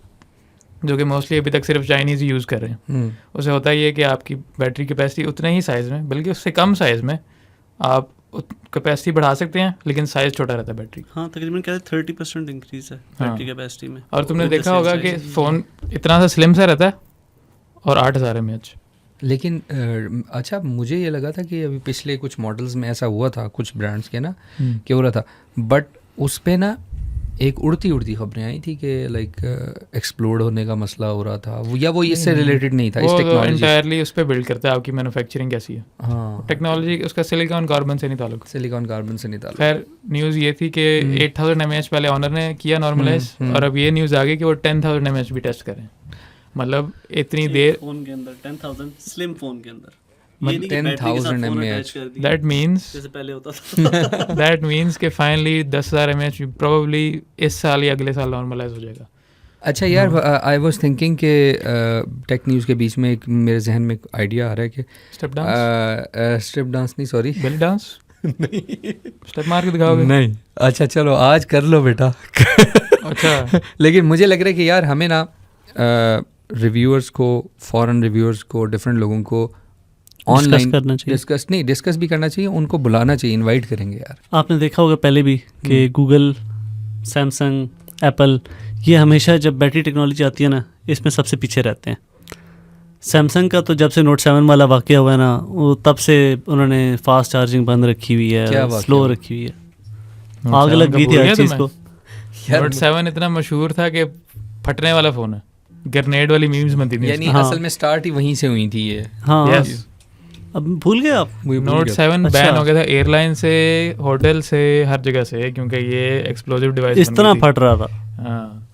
जो कि मोस्टली अभी तक सिर्फ चाइनीज़ यूज़ कर रहे हैं। उससे होता ये है कि आपकी बैटरी कैपेसिटी उतने ही साइज़ में, बल्कि उससे कम साइज़ में आप कैपेसिटी बढ़ा सकते हैं, लेकिन साइज़ छोटा रहता है बैटरी। हाँ, तकरीबन कहते 30% इंक्रीज है बैटरी कैपेसिटी में। और तुमने With the देखा same होगा कि size। फ़ोन इतना सा स्लिम सा रहता है और 8000 mAh। लेकिन अच्छा, मुझे ये लगा था कि अभी पिछले कुछ मॉडल्स में ऐसा हुआ था कुछ ब्रांड्स के ना कि हो रहा था, बट उस पे ना एक उड़ती खबरें आई थी कि लाइक एक्सप्लोड होने का मसला हो रहा था, वो या वो इससे रिलेटेड नहीं था, इस वो टेक्नोलॉजी। इंटायरली उस पर बिल्ड करता है आपकी मैन्युफैक्चरिंग कैसी है। हाँ, टेक्नोलॉजी उसका सिलिकॉन कार्बन से नहीं ताल्लुक। सिलिकॉन कार्बन से निकाला। खैर न्यूज़ ये थी कि 8000 mAh पहले ऑनर ने किया नॉर्मलाइज, और अब ये न्यूज़ आ गई कि वो 10000 mAh भी टेस्ट करें। मतलब इतनी देर, फोन के अंदर 10,000 स्लिम फोन के अंदर, मतलब ये नहीं कि बैटरी के साथ 10,000 फोन mAh। अटैच कर दिया दैट मीन्स जैसे पहले होता था। दैट मीन्स कि फाइनली 10,000 mAh प्रोबेबली इस साल या अगले साल नॉर्मलाइज हो जाएगा। अच्छा यार, आई वाज थिंकिंग कि टेक न्यूज़ के बीच में एक मेरे जहन में एक आइडिया आ रहा है कि स्टेप डांस, स्टेप डांस नहीं, सॉरी, बेली डांस, स्टेप मार के दिखाओगे? नहीं, अच्छा चलो आज कर लो बेटा। अच्छा, लेकिन मुझे लग रहा है कि यार हमें ना रिव्यूअर्स को, फॉरेन रिव्यूअर्स को, डिफरेंट लोगों को ऑनलाइन करना चाहिए। डिस्कस भी करना चाहिए, उनको बुलाना चाहिए, इनवाइट करेंगे यार। आपने देखा होगा पहले भी कि गूगल, सैमसंग, एप्पल, ये हमेशा जब बैटरी टेक्नोलॉजी आती है ना, इसमें सबसे पीछे रहते हैं। सैमसंग का तो जब से नोट 7 वाला वाक़या हुआ है ना, वो तब से उन्होंने फास्ट चार्जिंग बंद रखी हुई क्या है, वाक़या स्लो हुआ? रखी हुई है। आग लग गई थी हर चीज़ को। नोट 7 इतना मशहूर था कि फटने वाला फ़ोन है, ग्रेनेड वाली मीम्स बनती थी। यानी हाँ। असल में स्टार्ट ही वहीं से हुई थी ये। हाँ, Yes. अब भूल गए आप? वही भूल नोट गया। 7 अच्छा। बैन हो गया था एयरलाइन से, होटल से, हर जगह से, क्योंकि ये एक्सप्लोजिव डिवाइस इस तरह फट रहा था। हाँ,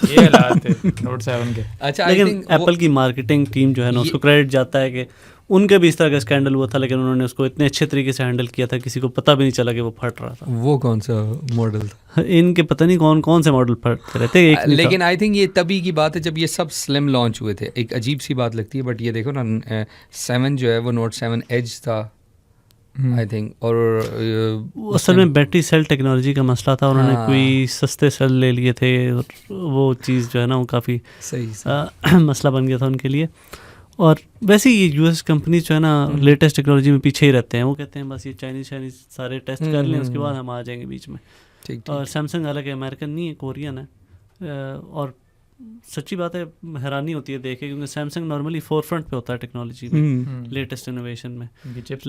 ये हालात थे नोट 7 के। अच्छा, आई लेकिन थिंक एप्पल की मार्केटिंग टीम जो है ना, उसको क्रेडिट जाता है कि उनके भी इस तरह का स्कैंडल हुआ था, लेकिन उन्होंने उसको इतने अच्छे तरीके से हैंडल किया था, किसी को पता भी नहीं चला कि वो फट रहा था। वो कौन सा मॉडल था? इनके पता नहीं कौन कौन से मॉडल फटते रहते, एक नहीं था। लेकिन आई थिंक ये तभी की बात है जब ये सब स्लिम लॉन्च हुए थे। एक अजीब सी बात लगती है, बट ये देखो ना, 7 जो है वो नोट 7 एज था आई थिंक, और असल में बैटरी सेल टेक्नोलॉजी का मसला था। उन्होंने हाँ। कोई सस्ते सेल ले लिए थे, और वो चीज़ जो है ना वो काफ़ी सही मसला बन गया था उनके लिए। और वैसे ही ये यूएस कंपनीज जो है ना, लेटेस्ट टेक्नोलॉजी में पीछे ही रहते हैं। वो कहते हैं बस ये चाइनीज़ सारे टेस्ट कर लें, उसके बाद हम आ जाएंगे बीच में। ठीक और सैमसंग हालांकि अमेरिकन नहीं है, कोरियन है। और सच्ची बात है, हैरानी होती है देखे, क्योंकि सैमसंग नॉर्मली फोरफ्रंट पे होता है टेक्नोलॉजी में, लेटेस्ट इनोवेशन में। चिप्स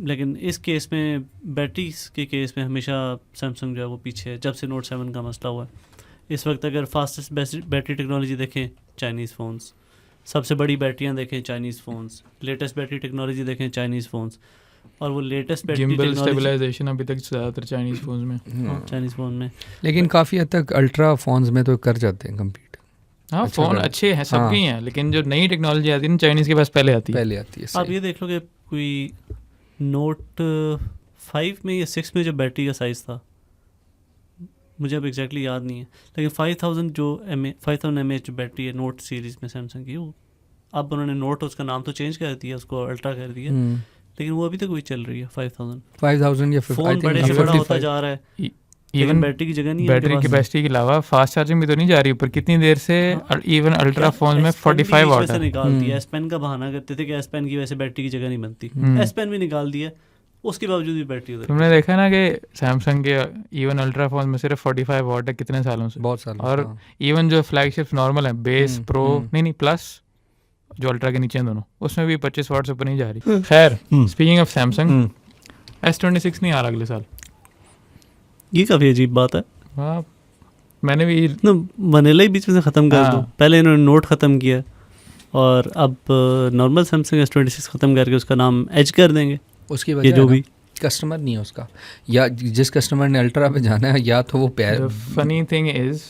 लेकिन इस केस में, बैटरीज के केस में, हमेशा सैमसंग जो है वो पीछे है, जब से नोट 7 का मसला हुआ है। इस वक्त अगर फास्टेस्ट बैटरी टेक्नोलॉजी देखें, चाइनीज़ फ़ोन्स। सबसे बड़ी बैटरियां देखें, Chinese phones. Latest battery technology देखें, चाइनीज़ फ़ोन्स। और वो लेटेस्ट बैटरी गिम्बल स्टेबलाइजेशन अभी तक ज़्यादातर चाइनीज़ फ़ोन्स में, चाइनीज़ फ़ोन में। लेकिन काफ़ी हद तक अल्ट्रा फोन्स में तो कर जाते हैं कम्पीट। हाँ, अच्छा फ़ोन कर- अच्छे हैं, सबके हाँ। ही हैं, लेकिन जो नई टेक्नोलॉजी आती है ना, चाइनीज़ के पास पहले आती है। पहले आती है। आप सही। ये देख लो कि कोई नोट 5 में या 6 में जो बैटरी का साइज़ था, मुझे अब एग्जैक्टली याद नहीं है, लेकिन 5000 mAh जो बैटरी है नोट सीरीज़ में सैमसंग की, वो अब उन्होंने नोट, उसका नाम तो चेंज कर दिया, उसको अल्ट्रा कर दिया, लेकिन वो अभी तक वही चल रही है 5000। 5000 या फ़ोन बड़े से बड़ा होता जा रहा है, इवन लेकिन बैटरी की जगह नहीं है बैटरी कैपेसिटी के अलावा फास्ट चार्जिंग भी तो नहीं जा रही ऊपर कितनी देर से। इवन अल्ट्रा फोन में 45 वाट से है। निकाल दिया। एस पेन का बहाना करते थे कि एस पेन की वजह से बैटरी की जगह नहीं बनती, एस पेन भी निकाल दिया, उसके बावजूद भी बैटरी उधर। तुमने देखा ना कि सैमसंग के इवन अल्ट्रा फोन में सिर्फ 45 वाट है कितने सालों से। बहुत साल। और इवन जो फ्लैगशिप नॉर्मल है, बेस, प्रो, नहीं प्लस, जो अल्ट्रा के नीचे हैं दोनों, उसमें भी 25 वाट से ऊपर नहीं जा रही। खैर, स्पीकिंग ऑफ सैमसंग, S26 नहीं आ रहा अगले साल। ये काफ़ी अजीब बात है। हाँ, मैंने भी वनीला ही बीच में से ख़त्म कर दो। पहले इन्होंने नोट ख़त्म किया, और अब नॉर्मल सैमसंग S26 ख़त्म करके उसका नाम एज कर देंगे। उसकी ये वजह जो है ना, भी कस्टमर नहीं है उसका, या जिस कस्टमर ने अल्ट्रा पे जाना है या तो वो पैर फनी थिंग इज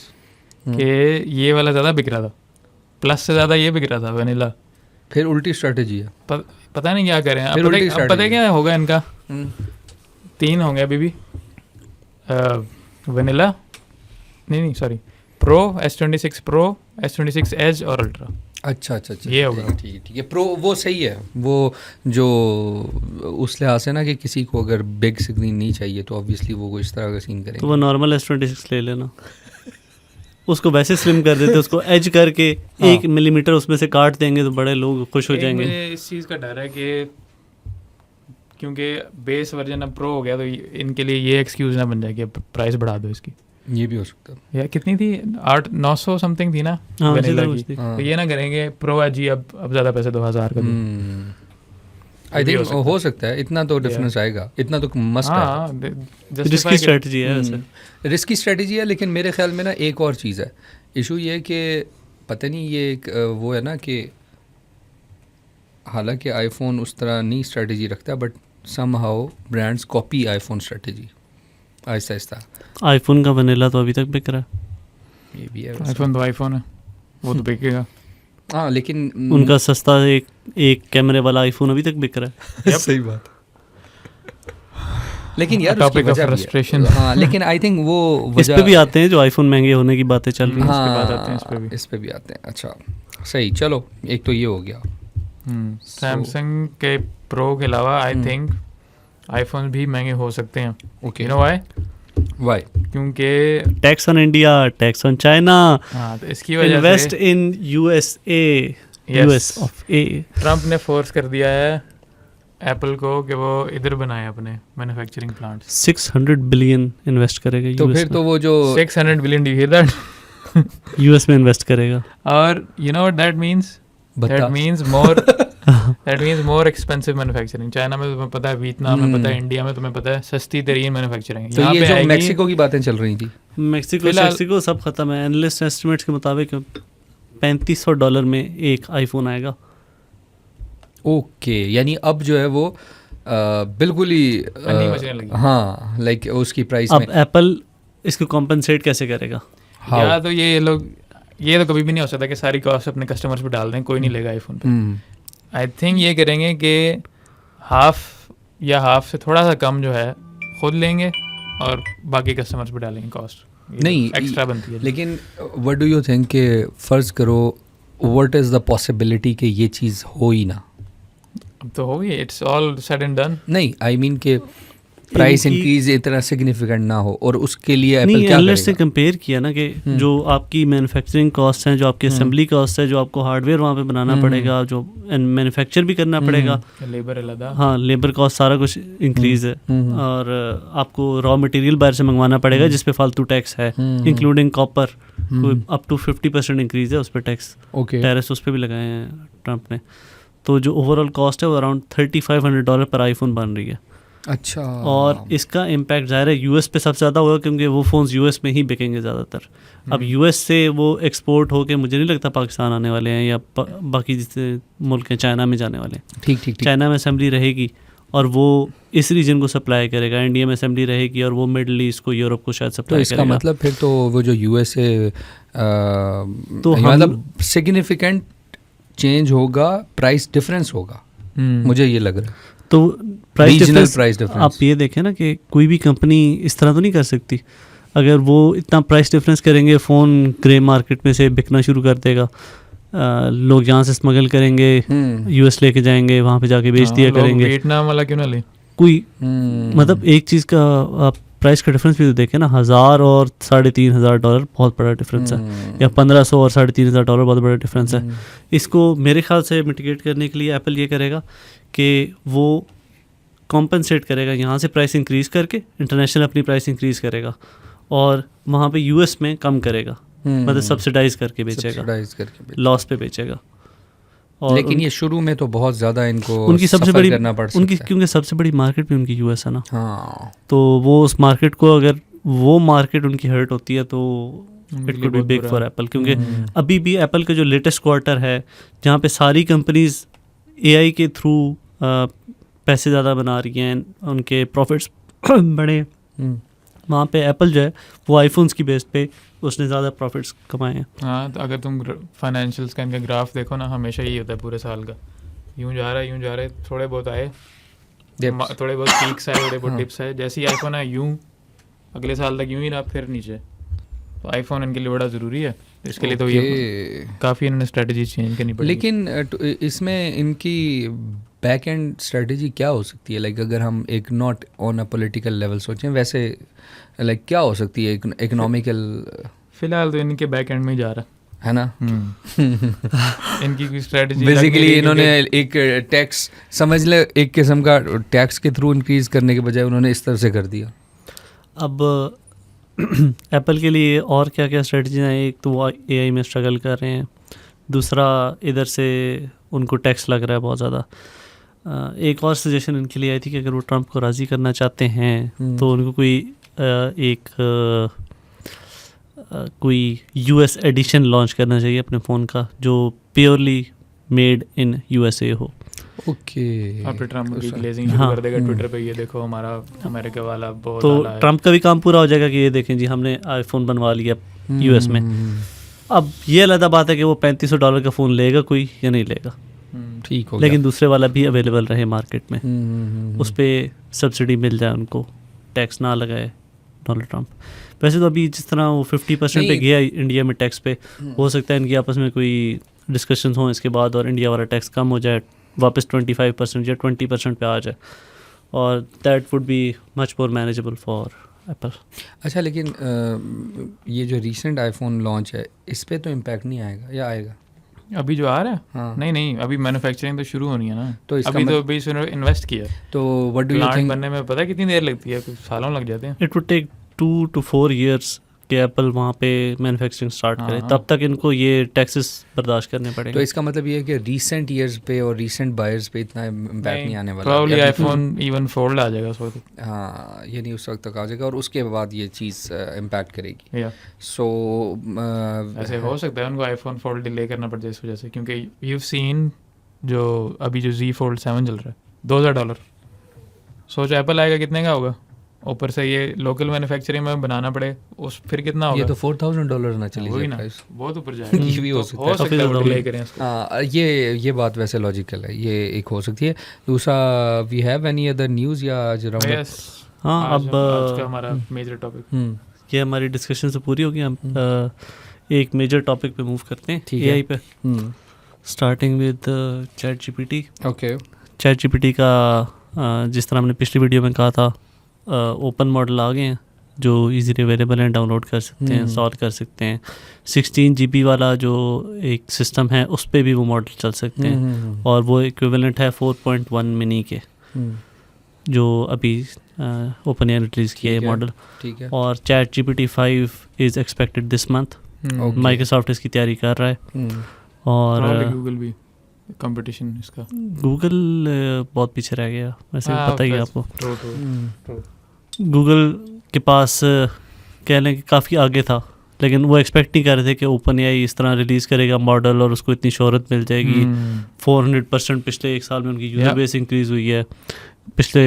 कि ये वाला ज़्यादा बिक रहा था, प्लस से ज़्यादा ये बिक रहा था वनीला। फिर उल्टी स्ट्रेटजी है। पता नहीं क्या करें अब। फिर उल्टी अब पता है strategy। क्या होगा इनका, 3 होंगे अभी भी, वनीला नहीं sorry, pro, S26 pro, S26 edge और अल्ट्रा। अच्छा अच्छा अच्छा, ये होगा। ठीक है प्रो, वो सही है। वो जो उस लिहाज से ना कि किसी को अगर बिग स्क्रीन नहीं चाहिए तो ऑब्वियसली वो इस तरह का सीन तो करेंगे। वो नॉर्मल S26 ले लेना, उसको वैसे स्लिम कर देते, उसको एज करके 1 मिलीमीटर उसमें से काट देंगे तो बड़े लोग खुश हो जाएंगे। मुझे इस चीज़ का डर है कि क्योंकि बेस वर्जन अब प्रो हो गया तो इनके लिए ये एक्सक्यूज़ ना बन जाए कि प्राइस बढ़ा दो इसकी। ये भी हो सकता है। या कितनी थी, 900 समथिंग थी ना हाँ, वनीला वैसे की। तो हाँ। तो ये ना करेंगे प्रो एज ही अब ज़्यादा पैसे 2000 का दो। आई भी थिंक हो हो सकता है, इतना तो डिफरेंस आएगा, इतना तो मस्ट है। हाँ रिस्की स्ट्रेटजी है वैसे। रिस्की स्ट्रेटजी है, लेकिन मेरे ख्याल में ना एक और चीज़ है। इशू ये है कि पता नहीं ये एक वो है ना कि हालांकि आईफोन उस तरह नहीं स्ट्रेटजी रखता, but somehow brands copy iPhone strategy Aahista Aahista. IPhone का वनीला तो अभी तक बिक रहा है। ये भी है वैसे। आईफोन तो आईफोन है, वो तो बिकेगा। हाँ लेकिन उनका सस्ता एक कैमरे वाला आईफोन अभी तक बिक रहा है। सही बात। लेकिन यार उसकी टॉपिक ऑफ वजह भी है। फ्रस्ट्रेशन। हाँ लेकिन आई थिंक वो इस पे भी आते हैं जो आईफोन महंगे होने की बातें चल रही हैं। उसके बाद आते हैं इस पे भी। इस पे भी आते हैं। अच्छा सही, चलो एक तो ये हो गया। सैमसंग के प्रो के अलावा आई थिंक आईफोन भी महंगे हो सकते हैं। Okay you know why? Why? क्योंकि tax on India, tax on China, हाँ तो इसकी वजह इन्वेस्ट से in USA, US of A। Trump ने फोर्स कर दिया है एप्पल को कि वो इधर बनाए अपने मैन्युफैक्चरिंग प्लांट्स। 600 बिलियन इन्वेस्ट करेगा तो US फिर तो वो जो 600 billion, do you hear that? में, US में इन्वेस्ट करेगा। और you know what that means? बता that means more expensive manufacturing. China में तुम्हें पता है, वियतनाम में पता है, इंडिया में तुम्हें पता है सस्ती तरीन मैन्युफैक्चरिंग। तो ये जो मैक्सिको की बातें चल रही थी, मैक्सिको सब खत्म है। एनालिस्ट एस्टिमेट्स के मुताबिक $3500 में एक आईफोन आएगा। ओके यानी अब जो है वो बिल्कुल ही अन्नी बचने लगी। हाँ लाइक उसकी प्राइस अब में एप्पल इसको कॉम्पनसेट कैसे करेगा? या तो ये लोग, ये तो कभी भी नहीं हो सकता कि सारी कॉस्ट अपने कस्टमर्स पे डाल दें, कोई नहीं लेगा आईफोन पे। आई थिंक ये करेंगे कि हाफ से थोड़ा सा कम जो है खुद लेंगे और बाकी कस्टमर्स पे डालेंगे कॉस्ट। नहीं एक्स्ट्रा बनती है। लेकिन व्हाट डू यू थिंक कि फ़र्ज़ करो व्हाट इज़ द पॉसिबिलिटी कि ये चीज़ हो ही ना? अब तो हो गई, it's all said and done. नहीं आई मीन के प्राइस इनकी- इंक्रीज इतना सिग्निफिकेंट ना हो, और उसके लिए एप्पल नहीं, क्या एनालिस्ट से करेगा? कंपेयर किया ना कि जो आपकी मैन्युफैक्चरिंग कॉस्ट है, जो आपकी असेंबली कॉस्ट है, जो आपको हार्डवेयर वहाँ पे बनाना पड़ेगा, जो मैन्युफैक्चर भी करना पड़ेगा, लेबर अलग। हाँ लेबर कॉस्ट सारा कुछ इंक्रीज है। और आपको रॉ मटेरियल बाहर से मंगवाना पड़ेगा जिस पे फालतू टैक्स है, including copper, up to 50% increase है उस पर टैक्स, ओके टैरिफ उस पर भी लगाए हैं ट्रंप ने। तो जो ओवरऑल कॉस्ट है वो अराउंड $3500 पर आईफोन बन रही है। अच्छा। और इसका इम्पैक्ट ज़ाहिर है यूएस पे सबसे ज़्यादा होगा क्योंकि वो फ़ोन्स यूएस में ही बिकेंगे ज़्यादातर। अब यूएस से वो एक्सपोर्ट होके मुझे नहीं लगता पाकिस्तान आने वाले हैं या बाकी जितने मुल्क हैं चाइना में जाने वाले हैं। ठीक ठीक ठीक। चाइना में असेंबली रहेगी और वो इस रीजन को सप्लाई करेगा, इंडिया में असेंबली रहेगी और वो मिडल ईस्ट को, यूरोप को शायद तो सप्लाई इसका करेगा। मतलब फिर तो वो जो यूएसए तो हम- मतलब सिग्निफिकेंट चेंज होगा, प्राइस डिफरेंस होगा, मुझे ये लग रहा है। तो price Regional difference price difference। आप ये देखें ना कि कोई भी कंपनी इस तरह तो नहीं कर सकती। अगर वो इतना प्राइस डिफरेंस करेंगे, फ़ोन ग्रे मार्केट में से बिकना शुरू कर देगा, लोग यहाँ से स्मगल करेंगे, यूएस लेके जाएंगे, वहाँ पे जाके बेच दिया करेंगे। वियतनाम वाला क्यों ना ले? कोई मतलब एक चीज़ का आप प्राइस का डिफरेंस भी तो देखें ना, $1000 और $3500 बहुत बड़ा डिफरेंस है, या $1500 और $3500 बहुत बड़ा डिफरेंस है। इसको मेरे ख्याल से मिटिगेट करने के लिए एप्पल ये करेगा कि वो कॉम्पनसेट करेगा, यहाँ से प्राइस इंक्रीज़ करके इंटरनेशनल अपनी प्राइस इंक्रीज़ करेगा और वहाँ पे यूएस में कम करेगा, मतलब सब्सिडाइज करके बेचेगा, लॉस पे बेचेगा। और लेकिन ये शुरू में तो बहुत ज़्यादा इनको उनकी सबसे बड़ी करना पड़ सकता उनकी है। क्योंकि सबसे बड़ी मार्केट भी उनकी यूएस है ना, हाँ तो वो उस मार्केट को, अगर वो मार्केट उनकी हर्ट होती है तो it could be big for Apple, क्योंकि अभी भी एप्पल का जो लेटेस्ट क्वार्टर है जहाँ पे सारी कंपनीज AI के थ्रू पैसे ज़्यादा बना रही हैं, उनके प्रॉफिट्स बड़े, वहाँ पे एप्पल जो है वो आईफोन्स की बेस पे उसने ज़्यादा प्रॉफिट्स कमाए हैं। हाँ, तो अगर तुम फाइनेंशियल्स का इनका ग्राफ देखो ना, हमेशा यही होता है पूरे साल का, यूँ जा रहा है, थोड़े बहुत आए, थोड़े बहुत पीक्स आए, थोड़े बहुत डिप्स आए, जैसे ही आईफोन है यूँ अगले साल तक यूँ ही रहा, फिर नीचे। तो आईफोन इनके लिए बड़ा ज़रूरी है, इसके लिए तो ये काफ़ी इन्होंने स्ट्रेटजी चेंज करनी पड़ी। लेकिन इसमें इनकी बैक एंड स्ट्रेटजी क्या हो सकती है? लाइक अगर हम एक not on a political level सोचें, वैसे लाइक क्या हो सकती है इकोनॉमिकल? फिलहाल तो इनके बैक एंड में ही जा रहा है ना। इनकी कोई स्ट्रेटजी बेसिकली इन्होंने एक टैक्स समझ ले, एक किस्म का टैक्स के थ्रू इंक्रीज करने के बजाय उन्होंने इस तरह से कर दिया। अब एप्पल के लिए और क्या क्या स्ट्रेटजी हैं? एक तो वो AI में स्ट्रगल कर रहे हैं, दूसरा इधर से उनको टैक्स लग रहा है बहुत ज़्यादा। एक और सजेशन इनके लिए आई थी कि अगर वो ट्रम्प को राज़ी करना चाहते हैं तो उनको कोई US एडिशन लॉन्च करना चाहिए अपने फ़ोन का, जो प्योरली मेड इन USA हो। ओके, अब ट्रम्प की ग्लेजिंग शुरू कर देगा ट्विटर पे, ये देखो हमारा अमेरिका वाला बहुत तो आला है। ट्रम्प का भी काम पूरा हो जाएगा कि ये देखें जी हमने आईफोन बनवा लिया US में। अब ये अलग बात है कि वो $3500 का फ़ोन लेगा कोई या नहीं लेगा, ठीक हो, लेकिन दूसरे वाला भी अवेलेबल रहे मार्केट में, उस पर सब्सिडी मिल जाए उनको, टैक्स ना लगाए डोनाल्ड ट्रम्प। वैसे तो अभी जिस तरह वो 50% पे गया इंडिया में टैक्स पे, हो सकता है इनकी आपस में कोई डिस्कशंस हों इसके बाद और इंडिया वाला टैक्स कम हो जाए, वापस 25% या 20% पे आ जाए, और that would be much more manageable for Apple. अच्छा, लेकिन ये जो रीसेंट आईफोन लॉन्च है इस पे तो इम्पैक्ट नहीं आएगा या आएगा? अभी जो आ रहा है? हाँ। नहीं, अभी मैन्युफैक्चरिंग तो शुरू होनी है ना, तो अभी तो अभी इन्वेस्ट किया, तो व्हाट डू यू थिंक बनने में पता है कितनी देर लगती है? कुछ सालों लग जाते हैं। It would take 2 to 4 years कि एप्पल वहाँ पे मैन्युफैक्चरिंग स्टार्ट करे, तब तक इनको ये टैक्सेस बर्दाश्त करने पड़ेंगे। तो इसका मतलब ये है कि रीसेंट ईयर्स पे और रीसेंट बायर्स पे इतना इम्पैक्ट नहीं आने वाला। प्रॉब्ली आईफोन इवन फोल्ड आ जाएगा उस वक्त। हाँ, ये नहीं उस वक्त तक आ जाएगा और उसके बाद ये चीज़ इम्पैक्ट करेगी। सो ऐसे हो सकता है उनको आईफोन फोल्ड डिले करना पड़ जाए इस वजह से, क्योंकि यू सीन जो अभी जो Z Fold 7 चल रहा है $2000, सोचो एप्पल आएगा कितने का होगा, ऊपर से ये लोकल मैन्युफैक्चरिंग में बनाना पड़े, उस फिर कितना होगा? ये तो $4000 ना चली जाए प्राइस, बहुत ऊपर जाएगा। ये भी हो सकता है वो डिले करें इसको। हाँ, ये बात वैसे लॉजिकल है, ये एक हो सकती है। दूसरा, we have any other news या आज राउंड? हाँ, अब आज का हमारा मेजर टॉपिक ये हमारी डिस्कशन से पूरी होगी, हम एक मेजर टॉपिक पे मूव करते हैं, AI पे, starting with ChatGPT। Okay, ChatGPT का जिस तरह हमने पिछली वीडियो में कहा था, ओपन मॉडल आ गए हैं जो इजीली अवेलेबल हैं, डाउनलोड कर सकते हैं, इंस्टॉल कर सकते हैं। 16 GB वाला जो एक सिस्टम है उस पर भी वो मॉडल चल सकते हैं, और वो इक्विवेलेंट है 4.1 मिनी के, जो अभी OpenAI ने रिलीज़ किया है मॉडल। ठीक है। और ChatGPT 5 is expected this month. Microsoft इसकी तैयारी कर रहा है, और गूगल भी कंपटीशन इसका। गूगल बहुत पीछे रह गया, वैसे पता ही है आपको। ट्रू। गूगल के पास कह लें कि काफ़ी आगे था, लेकिन वो एक्सपेक्ट नहीं कर रहे थे कि OpenAI इस तरह रिलीज़ करेगा मॉडल और उसको इतनी शोहरत मिल जाएगी। 400% पिछले एक साल में उनकी यूजर बेस इंक्रीज़ हुई है, पिछले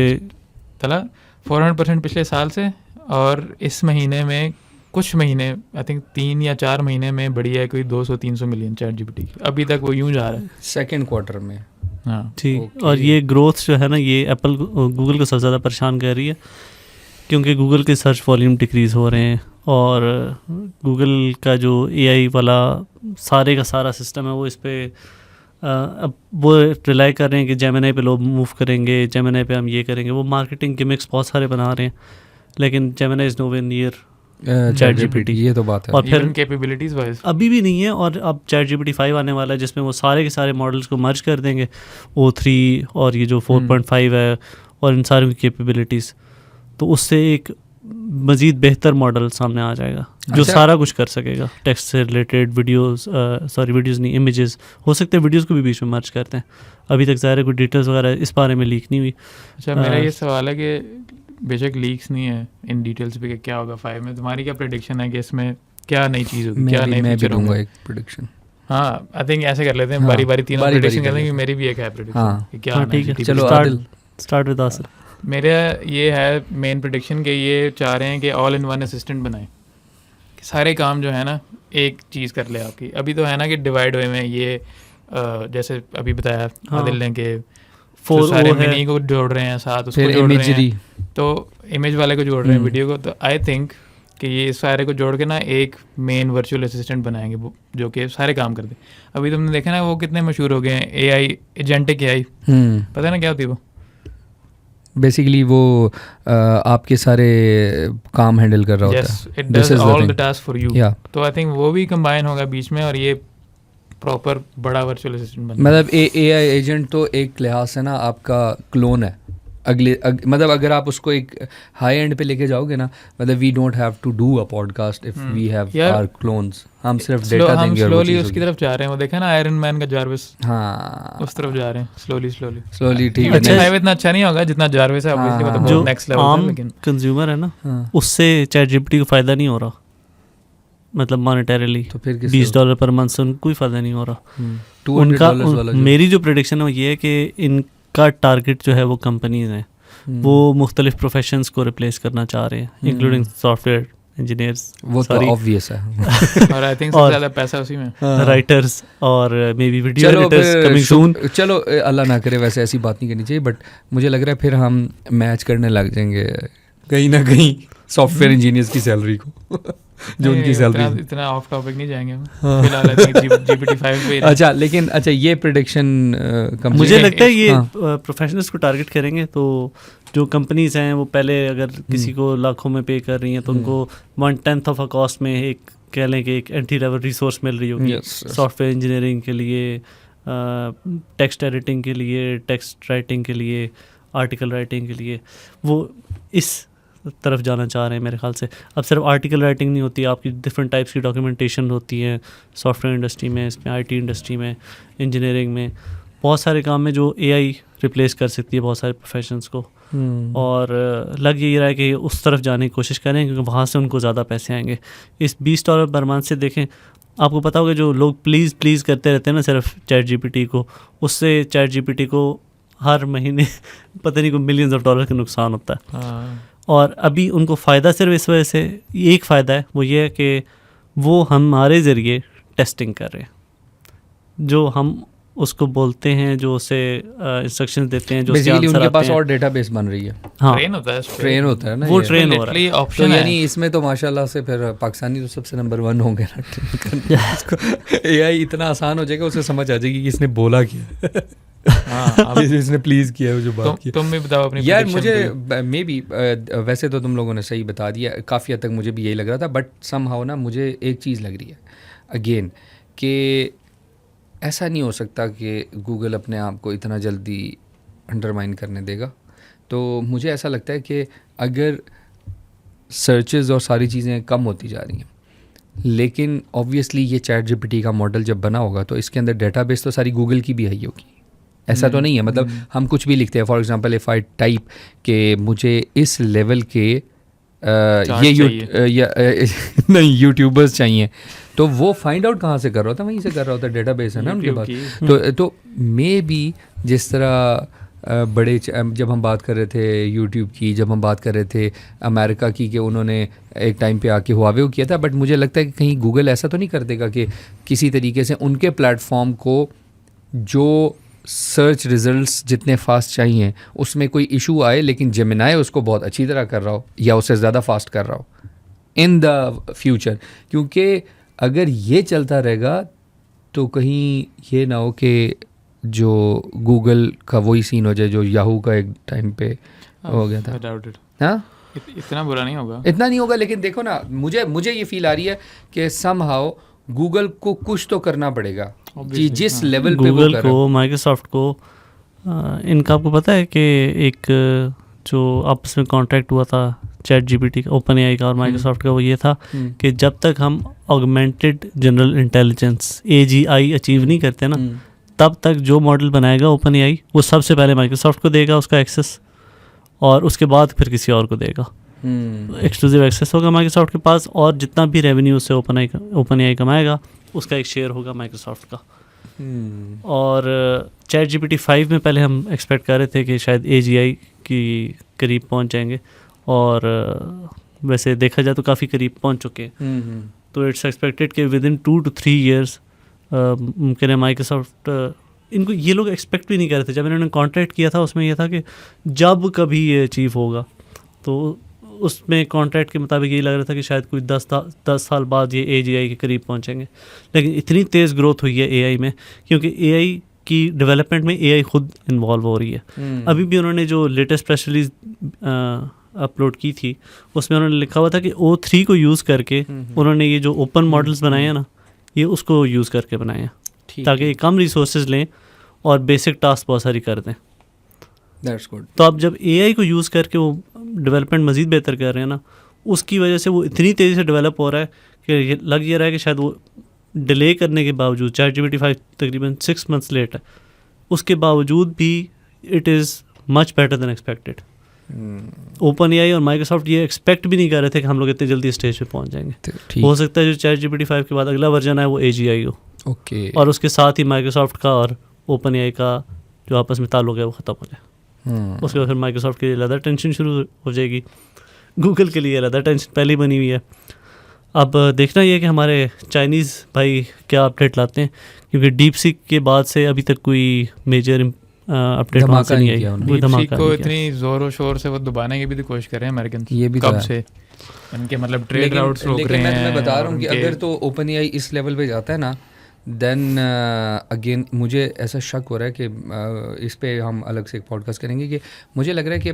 400% पिछले साल से, और इस महीने में कुछ महीने आई थिंक 3 या 4 महीने में बढ़ी है कोई 200-300 मिलियन ChatGPT की। अभी तक वो यूं जा रहा है सेकंड क्वार्टर में। हाँ ठीक। और ये ग्रोथ जो है ना, ये एप्पल गूगल को सबसे ज़्यादा परेशान कर रही है, क्योंकि गूगल के सर्च वॉल्यूम डिक्रीज़ हो रहे हैं, और गूगल का जो AI वाला सारे का सारा सिस्टम है वो इस पर अब वो रिलाई कर रहे हैं कि जेमिनी पे लोग मूव करेंगे, जेमिनी पे हम ये करेंगे। वो मार्केटिंग गिमिक्स बहुत सारे बना रहे हैं, लेकिन Gemini is nowhere near ChatGPT। ये तो बात है। और फिर कैपेबिलिटीज़ वाइज अभी भी नहीं है, और अब ChatGPT 5 आने वाला है जिसमें वो सारे के सारे मॉडल्स को मर्ज कर देंगे, O3 और ये जो 4.5 है और इन सारी की कैपेबिलिटीज़, तो उससे एक मज़ीद बेहतर मॉडल सामने आ जाएगा जो सारा कुछ कर सकेगा, टेक्स्ट से रिलेटेड, वीडियोज़ नहीं, इमेजेस, हो सकते हैं वीडियोज़ को भी बीच में मर्ज करते हैं। अभी तक ज़ाहिर है कोई डिटेल्स वगैरह इस बारे में लीक नहीं हुई। अच्छा, मेरा ये सवाल है कि बेशक लीक्स नहीं है इन डिटेल्स पे कि क्या होगा 5 में, तुम्हारी क्या प्रेडिक्शन है कि इसमें क्या नई चीज़ होगी, क्या नए मैं भी फीचर दूंगा होंगे। एक प्रेडिक्शन। हाँ आई थिंक ऐसे कर लेते हैं, हाँ, बारी बारी तीनों बारी-बारी प्रेडिक्शन कर कर लेंगे। लेते हैं। मेरी भी एक है प्रेडिक्शन हाँ। कि क्या हाँ आना ठीक है, GTP चलो, से। आदिल। Start with Asif. मेरा ये है मेन प्रेडिक्शन कि ये चाह रहे हैं कि ऑल इन वन असिस्टेंट बनाएं, कि सारे काम जो है ना एक चीज़ कर ले आपकी। अभी तो है ना कि डिवाइड हुए में ये जैसे अभी बताया हाँ। आदिल ने कि फोर जो सारे वो है। मिनी को जोड़ रहे हैं साथ, उसको फिर जोड़ रहे इमेजरी। हैं, तो इमेज वाले को जोड़ रहे हैं हम्म। वीडियो को। तो आई थिंक कि ये सारे को जोड़ के ना एक मेन वर्चुअल असिस्टेंट बनाएंगे जो कि सारे काम कर दे। अभी तुमने देखा ना वो कितने मशहूर हो गए हैं, AI एजेंटिक AI, पता है ना क्या होती है वो? बेसिकली वो आपके सारे काम हैंडल कर रहा होता Yes, है। it This does is the all thing. the tasks for you. Yeah. तो आई थिंक वो भी कंबाइन होगा बीच में और ये प्रॉपर बड़ा वर्चुअल असिस्टेंट बन मतलब AI एजेंट तो एक लिहाज से ना आपका क्लोन है। मतलब अगर आप उसको एक हाई एंड पे लेके जाओगे ना, मतलब we don't have to do a podcast if we have यार, आवर क्लोन्स। हम सिर्फ डेटा हम देंगे और वो स्लोली चीज़ उसकी होगी। तरफ जा रहे हैं। वो देखा ना आयरन मैन का जारविस, हाँ, उस तरफ जा रहे हैं स्लोली स्लोली। ठीक है। अच्छा, इतना अच्छा नहीं होगा जितना जारविस है ऑब्वियसली, हाँ, मतलब जो बहुत नेक्स्ट लेवल है। आम लेकिन कंज्यूमर है ना, हाँ, उससे चैट जीपीटी को फ़ायदा नहीं हो रहा, मतलब मॉनेटरीली तो फिर $20 पर मंथ से उनको कोई फ़ायदा नहीं हो रहा। $200 वाला जो मेरी जो प्रेडिक्शन है वो ये है कि इनका टारगेट जो है वो कंपनीज हैं, वो मुख्तलिफ प्रोफेशंस को रिप्लेस करना चाह रहे हैं, इंक्लूडिंग सॉफ्टवेयर इंजीनियर्स, वो तो ऑब्वियस है। और आई थिंक और- सबसे ज़्यादा पैसा उसी में। राइटर्स और मे बी वीडियो चलो एडिटर्स कमिंग सून। चलो अल्लाह ना करे वैसे ऐसी बात नहीं करनी चाहिए, बट मुझे लग रहा है फिर हम मैच करने लग जाएंगे कहीं ना कहीं सॉफ्टवेयर इंजीनियर्स की सैलरी को जो उनकी सैलरी। इतना ऑफ टॉपिक नहीं जाएंगे हम फिलहाल। आई थिंक GPT-5 पे अच्छा, लेकिन अच्छा ये प्रेडिक्शन मुझे लगता है ये हाँ। प्रोफेशनल्स को टारगेट करेंगे, तो जो कंपनीज हैं वो पहले अगर किसी को लाखों में पे कर रही हैं तो उनको 1/10 ऑफ अ कॉस्ट में एक कह लें कि एक एंट्री लेवल रिसोर्स मिल रही होगी सॉफ्टवेयर इंजीनियरिंग के लिए, टेक्स्ट एडिटिंग के लिए, टेक्स्ट राइटिंग के लिए, आर्टिकल राइटिंग के लिए। वो इस तरफ जाना चाह रहे हैं मेरे ख्याल से। अब सिर्फ आर्टिकल राइटिंग नहीं होती, आपकी डिफरेंट टाइप्स की डॉक्यूमेंटेशन होती है सॉफ्टवेयर इंडस्ट्री में, इसमें IT इंडस्ट्री में, इंजीनियरिंग में, बहुत सारे काम में जो AI रिप्लेस कर सकती है बहुत सारे प्रोफेशंस को। और लग यही रहा है कि उस तरफ जाने की कोशिश करें क्योंकि वहाँ से उनको ज़्यादा पैसे आएंगे। इस $20 पर मंथ से देखें, आपको पता होगा जो लोग प्लीज़ करते रहते हैं ना सिर्फ चैट जीपीटी को, उससे चैट जीपीटी को हर महीने पता नहीं को $मिलियंस का नुकसान होता है। और अभी उनको फ़ायदा सिर्फ इस वजह से, एक फ़ायदा है वो ये है कि वो हमारे ज़रिए टेस्टिंग कर रहे हैं, जो हम उसको बोलते हैं, जो उसे इंस्ट्रक्शंस देते हैं, जो बेसिकली उनके पास और डेटाबेस बन रही है। हाँ, ट्रेन होता है ना, वो ये। ट्रेन हो रहा है। तो ऑप्शन है यानी इसमें तो माशाल्लाह से फिर पाकिस्तानी तो सबसे नंबर 1 होंगे ना ट्रेन करने। AI इतना आसान हो जाएगा, उसे समझ आ जाएगी कि इसने बोला क्या। हाँ, इसने प्लीज किया है, जो बात की। तुम भी बताओ अपनी यार prediction मुझे मे बी वैसे तो तुम लोगों ने सही बता दिया, काफ़ी हद तक मुझे भी यही लग रहा था, बट समहाउ ना मुझे एक चीज़ लग रही है अगेन कि ऐसा नहीं हो सकता कि गूगल अपने आप को इतना जल्दी अंडरमाइन करने देगा। तो मुझे ऐसा लगता है कि अगर सर्चेज़ और सारी चीज़ें कम होती जा रही हैं, लेकिन ऑब्वियसली ये चैट जीपीटी का मॉडल जब बना होगा तो इसके अंदर डेटाबेस तो सारी गूगल की भी है ही होगी। ऐसा तो नहीं है, मतलब हम कुछ भी लिखते हैं, for example if I type कि मुझे इस लेवल के नहीं यूट्यूबर्स चाहिए, तो वो फाइंड आउट कहाँ से कर रहा होता है, वहीं से कर रहा होता है, डेटाबेस है ना उनके पास। तो मे बी जिस तरह बड़े जब हम बात कर रहे थे यूट्यूब की, जब हम बात कर रहे थे अमेरिका की कि उन्होंने एक टाइम पे आके हुआवे को किया था, बट मुझे लगता है कि कहीं गूगल ऐसा तो नहीं कर देगा कि किसी तरीके से उनके प्लेटफॉर्म को जो सर्च रिजल्ट्स जितने फास्ट चाहिए उसमें कोई इशू आए, लेकिन जेमिनाई उसको बहुत अच्छी तरह कर रहा हो या उससे ज़्यादा फास्ट कर रहा हो इन द फ्यूचर। क्योंकि अगर ये चलता रहेगा तो कहीं ये ना हो कि जो गूगल का वही सीन हो जाए जो याहू का एक टाइम पे हो गया था। हाँ, इतना बुरा नहीं होगा, इतना नहीं होगा, लेकिन देखो ना, मुझे ये फील आ रही है कि समहाउ गूगल को कुछ तो करना पड़ेगा कि जिस लेवल पे गूगल को, माइक्रोसॉफ्ट को, इनका आपको पता है कि एक जो आपस में कॉन्ट्रैक्ट हुआ था चैट जीपीटी का, ओपन एआई का और माइक्रोसॉफ्ट का, वो ये था कि जब तक हम augmented general intelligence AGI achieve नहीं करते ना, तब तक जो मॉडल बनाएगा ओपन एआई वो सबसे पहले माइक्रोसॉफ्ट को देगा उसका एक्सेस, और उसके बाद फिर किसी और को देगा। एक्सक्लूसिव एक्सेस होगा माइक्रोसॉफ्ट के पास, और जितना भी रेवेन्यू उससे ओपन एआई कमाएगा उसका एक शेयर होगा माइक्रोसॉफ्ट का। और चैट जीपीटी 5 में पहले हम एक्सपेक्ट कर रहे थे कि शायद AGI की करीब पहुंच जाएंगे, और वैसे देखा जाए तो काफ़ी करीब पहुंच चुके हैं। तो इट्स एक्सपेक्टेड कि विद इन 2 to 3 years मुमकिन है माइक्रोसॉफ्ट, इनको ये लोग एक्सपेक्ट भी नहीं कर रहे थे। जब इन्होंने कॉन्ट्रैक्ट किया था उसमें यह था कि जब कभी ये अचीव होगा, तो उसमें कॉन्ट्रैक्ट के मुताबिक यही लग रहा था कि शायद कोई 10 साल बाद ये AGI के करीब पहुंचेंगे। लेकिन इतनी तेज़ ग्रोथ हुई है AI में, क्योंकि AI की डेवलपमेंट में AI खुद इन्वॉल्व हो रही है। अभी भी उन्होंने जो लेटेस्ट प्रेस रिलीज अपलोड की थी उसमें उन्होंने लिखा हुआ था कि O3 को यूज़ करके उन्होंने ये जो ओपन मॉडल्स बनाए हैं ना, ये उसको यूज़ करके बनाए हैं ताकि कम रिसोर्सेज लें और बेसिक टास्क बहुत सारी कर दें। That's good. तो अब जब AI को यूज़ करके वो डेवलपमेंट मज़ीद बेहतर कर रहे हैं ना, उसकी वजह से वो इतनी तेज़ी से डेवलप हो रहा है कि लग ये रहा है कि शायद वो डिले करने के बावजूद, ChatGPT 5 तकरीबन 6 months लेट है, उसके बावजूद भी it is much better than expected. OpenAI और माइक्रोसॉफ्ट ये एक्सपेक्ट भी नहीं कर रहे थे कि हम लोग इतने जल्दी स्टेज पे पहुंच जाएंगे। हो सकता है जो ChatGPT 5 के बाद अगला वर्जन है वो AGI हो, ओके, और उसके साथ ही माइक्रोसॉफ्ट का और OpenAI का जो आपस में ताल्लुक है वो ख़त्म हो जाए। उसके बाद फिर माइक्रोसॉफ्ट के लिए अलग टेंशन शुरू हो जाएगी, गूगल के लिए अलग टेंशन पहले ही बनी हुई है। अब देखना ये है कि हमारे चाइनीज़ भाई क्या अपडेट लाते हैं, क्योंकि डीप सीक के बाद से अभी तक कोई मेजर अपडेट वहाँ से नहीं आई। कोई धमाका को इतनी ज़ोर शोर से वो दबाने की भी तो कोशिश कर रहे हैं अमेरिकन, ये भी कब से इनके मतलब ट्रेड राउट्स रोक रहे हैं। मैं तुम्हें बता रहा हूँ कि अगर तो OpenAI इस लेवल पे जाता है ना, देन अगेन मुझे ऐसा शक हो रहा है कि इस पे हम अलग से एक पॉडकास्ट करेंगे, कि मुझे लग रहा है कि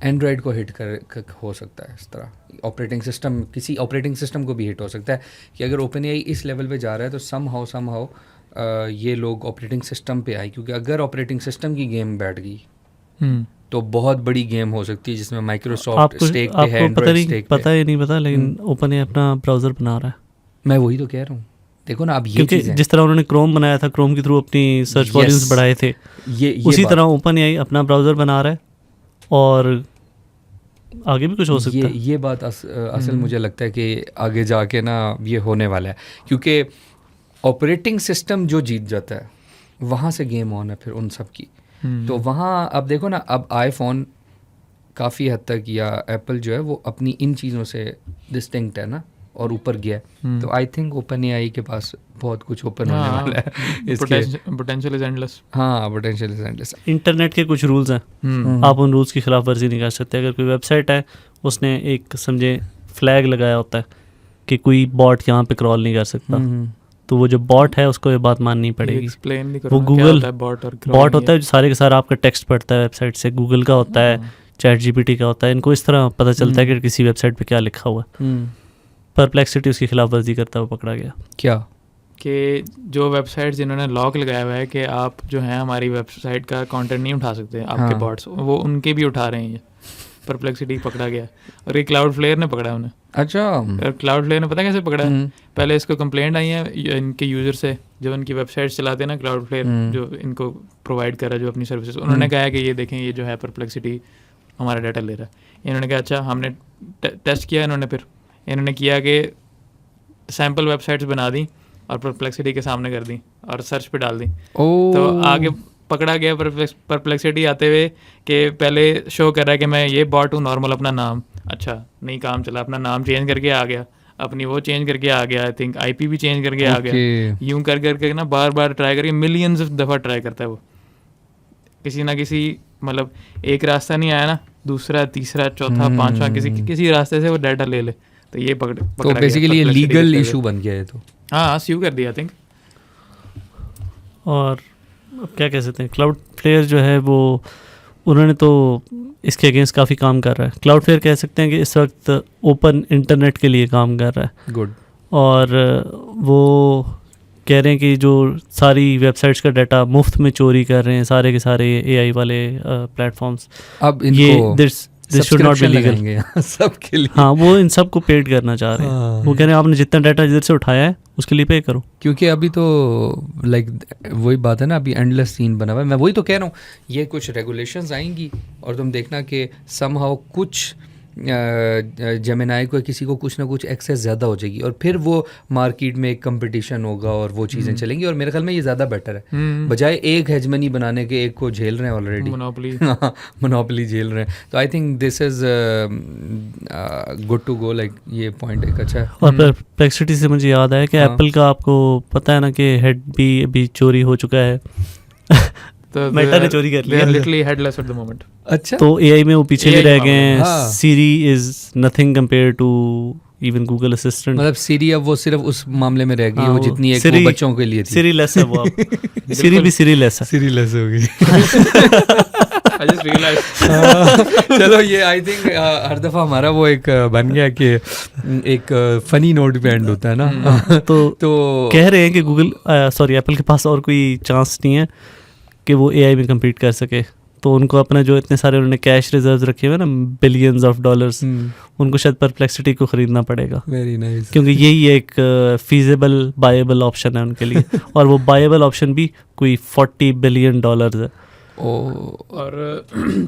एंड्रॉयड को हिट कर हो सकता है। इस तरह ऑपरेटिंग सिस्टम, किसी ऑपरेटिंग सिस्टम को भी हिट हो सकता है कि अगर OpenAI इस लेवल पे जा रहा है तो समहाउ ये लोग ऑपरेटिंग सिस्टम पे आए, क्योंकि अगर ऑपरेटिंग सिस्टम की गेम बैठ गई तो बहुत बड़ी गेम हो सकती है जिसमें माइक्रोसॉफ्ट स्टेक पे है, एंड्रॉयड स्टेक पे। पता ही नहीं पता, लेकिन OpenAI अपना ब्राउज़र बना रहा है। मैं वही तो कह रहा हूँ, देखो ना, अब ये क्योंकि जिस तरह उन्होंने क्रोम बनाया था, क्रोम के थ्रू अपनी सर्च वॉल्यूम्स बढ़ाए थे, ये उसी तरह OpenAI अपना ब्राउज़र बना रहा है, और आगे भी कुछ हो सकता है। ये बात असल मुझे लगता है कि आगे जाके ना ये होने वाला है, क्योंकि ऑपरेटिंग सिस्टम जो जीत जाता है वहाँ से गेम ऑन है फिर उन सब की। तो वहाँ अब देखो ना, अब आईफोन काफ़ी हद तक या एप्पल जो है वो अपनी इन चीज़ों से डिस्टिंक्ट है ना, और ऊपर गया है। तो आई थिंक OpenAI के पास बहुत कुछ ओपन होने वाला है। Potential is endless. हाँ, पोटेंशियल इज एंडलेस। इंटरनेट के कुछ रूल्स हैं, आप उन रूल्स की खिलाफ वर्जी नहीं कर सकते। अगर कोई वेबसाइट है, उसने एक समझे फ्लैग लगाया होता है कि कोई बॉट यहाँ पे क्रॉल नहीं कर सकता, तो वो जो बॉट है उसको ये बात माननी पड़ेगी। वो गूगल बॉट होता है जो सारे के सारा आपका टेक्स्ट पढ़ता है वेबसाइट से, गूगल का होता है, ChatGPT का होता है। इनको इस तरह पता चलता है कि किसी वेबसाइट पे क्या लिखा हुआ है। परप्लेक्सिटी उसकी खिलाफ वर्जी करता हुआ पकड़ा गया। क्या कि जो वेबसाइट जिन्होंने लॉक लगाया हुआ है कि आप जो है हमारी वेबसाइट का कंटेंट नहीं उठा सकते, आपके बॉट्स वो उनके भी उठा रहे हैं। ये परप्लेक्सिटी पकड़ा गया, और ये क्लाउडफ्लेयर ने पकड़ा उन्हें। अच्छा, और क्लाउडफ्लेयर ने पता कैसे पकड़ा है? पहले इसको कंप्लेंट आई है इनके यूज़र से, जो इनकी वेबसाइट चलाते हैं ना, क्लाउडफ्लेयर जो इनको प्रोवाइड कर रहा है जो अपनी सर्विसेज, उन्होंने कहा है कि ये देखें ये जो है परप्लेक्सिटी हमारा डाटा ले रहा है। इन्होंने कहा अच्छा, हमने टेस्ट किया। इन्होंने किया कि सैम्पल वेबसाइट्स बना दी और परप्लेक्सिटी के सामने कर दी और सर्च पे डाल दी। तो आगे पकड़ा गया परप्लेक्सिटी आते हुए कि पहले शो कर रहा है कि मैं ये बॉट हूँ नॉर्मल, अपना नाम। अच्छा, नहीं काम चला, अपना नाम चेंज करके आ गया, अपनी वो चेंज करके आ गया, आई थिंक IP भी चेंज करके आ गया। यूं कर करके ना बार बार ट्राई करके मिलियंस दफ़ा ट्राई करता है वो। किसी ना किसी मतलब एक रास्ता नहीं आया ना, दूसरा, तीसरा, चौथा, पांचवा, किसी रास्ते से वो डाटा ले ले, तो ये पकड़ा। तो बेसिकली ये लीगल इशू बन गया है। तो हाँ, स्यू कर दिया आई थिंक। और अब क्या कह सकते हैं, क्लाउडफ्लेयर जो है वो उन्होंने तो इसके अगेंस्ट काफ़ी काम कर रहा है। क्लाउडफ्लेयर कह सकते हैं कि इस वक्त ओपन इंटरनेट के लिए काम कर रहा है। गुड। और वो कह रहे हैं कि जो सारी वेबसाइट्स का डाटा मुफ्त में चोरी कर रहे हैं सारे के सारे AI वाले प्लेटफॉर्म्स, अब इनको this should not be legal सबके लिए। हाँ, वो इन सब को पेड करना चाह रहे हैं। वो कह रहे हैं आपने जितना डाटा जिधर से उठाया है उसके लिए पे करो, क्योंकि अभी तो लाइक वही बात है ना, अभी एंडलेस सीन बना हुआ है। मैं वही तो कह रहा हूँ, ये कुछ रेगुलेशंस आएंगी और तुम देखना कि समहाउ कुछ जेमिनाई को किसी को कुछ ना कुछ एक्सेस ज़्यादा हो जाएगी और फिर वो मार्केट में एक कंपटीशन होगा और वो चीज़ें चलेंगी और मेरे ख्याल में ये ज़्यादा बेटर है बजाय एक हेजमनी बनाने के एक को झेल रहे हैं ऑलरेडी मोनोपोली झेल रहे हैं तो I think this is good to go like ये पॉइंट एक अच्छा है। और परप्लेक्सिटी से मुझे याद आया कि एप्पल का आपको पता है ना कि हेड भी अभी चोरी हो चुका है तो मेटा ने चोरी कर लिया literally headless at the moment. अच्छा तो एआई में वो पीछे भी AI रह गए हैं हाँ। Siri is nothing compare to even Google assistant मतलब सीरी अब वो सिर्फ उस मामले में रह गई हाँ, वो वो जितनी एक Siri- वो बच्चों के लिए थी सीरी लेस है वो अब सीरी भी सीरी लेस है सीरी लेस हो गई आई जस्ट रियलाइज चलो ये आई थिंक हर दफ़ा हमारा वो एक बन गया कि एक फनी नोट पे एंड होता है ना तो कह रहे हैं कि गूगल सॉरी एप्पल के पास और कोई चांस नहीं है कि वो एआई में compete कर सके तो उनको अपना जो इतने सारे उन्होंने कैश रिजर्व्स रखे हुए ना बिलियंस ऑफ डॉलर्स उनको शायद परप्लेक्सिटी को ख़रीदना पड़ेगा वेरी नाइस क्योंकि यही एक फीजेबल बायबल ऑप्शन है उनके लिए और वो बायबल ऑप्शन भी कोई $40 बिलियन है। और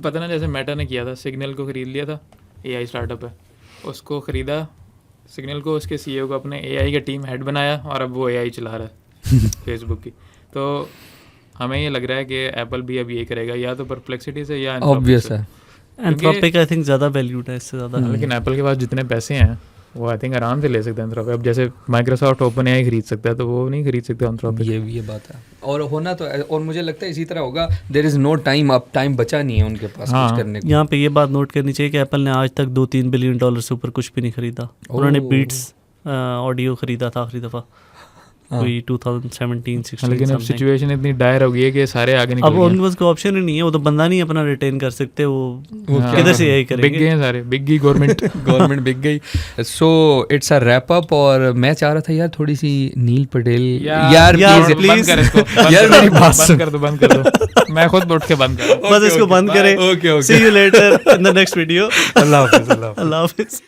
पता ना जैसे मेटा ने किया था सिग्नल को ख़रीद लिया था एआई स्टार्टअप है उसको ख़रीदा सिग्नल को उसके सीईओ को अपने एआई का टीम हेड बनाया और अब वो एआई चला रहा है फेसबुक की। तो हमें ये लग रहा है कि एप्पल भी अब ये करेगा या तो परप्लेक्सिटी से या ऑब्वियस है एंथ्रोपिक आई थिंक ज़्यादा वैल्यूड है इससे ज़्यादा लेकिन एप्पल के पास जितने पैसे हैं वो आई थिंक आराम से ले सकते हैं एंथ्रोपिक। अब जैसे माइक्रोसॉफ्ट ओपन एआई खरीद सकता है तो वो नहीं खरीद सकते एंथ्रोपिक। ये बात है और होना तो और मुझे लगता है इसी तरह होगा देयर इज़ नो टाइम अब टाइम बचा नहीं है उनके पास कुछ करने को। यहाँ पे ये बात नोट करनी चाहिए कि एप्पल ने आज तक $2-3 बिलियन से ऊपर कुछ भी नहीं खरीदा। उन्होंने बीट्स ऑडियो खरीदा था आखिरी दफ़ा कोई 2017-16 लेकिन अब सिचुएशन इतनी डायर हो गई है कि सारे आगे निकल अब उनके पास कोई ऑप्शन ही नहीं है वो तो बंदा नहीं अपना रिटेन कर सकते वो किधर से यही करेंगे बिक गए हैं सारे बिक गई गवर्नमेंट बिक गई। So it's a wrap up और मैं चाह रहा था यार थोड़ी सी नील पटेल यार प्लीज बंद कर इसको यार मेरी बात बंद कर दो मैं खुद उठ के बंद कर बस इसको बंद करें। Okay see you later in the next video. अल्लाह हाफिज़। अल्लाह हाफिज़।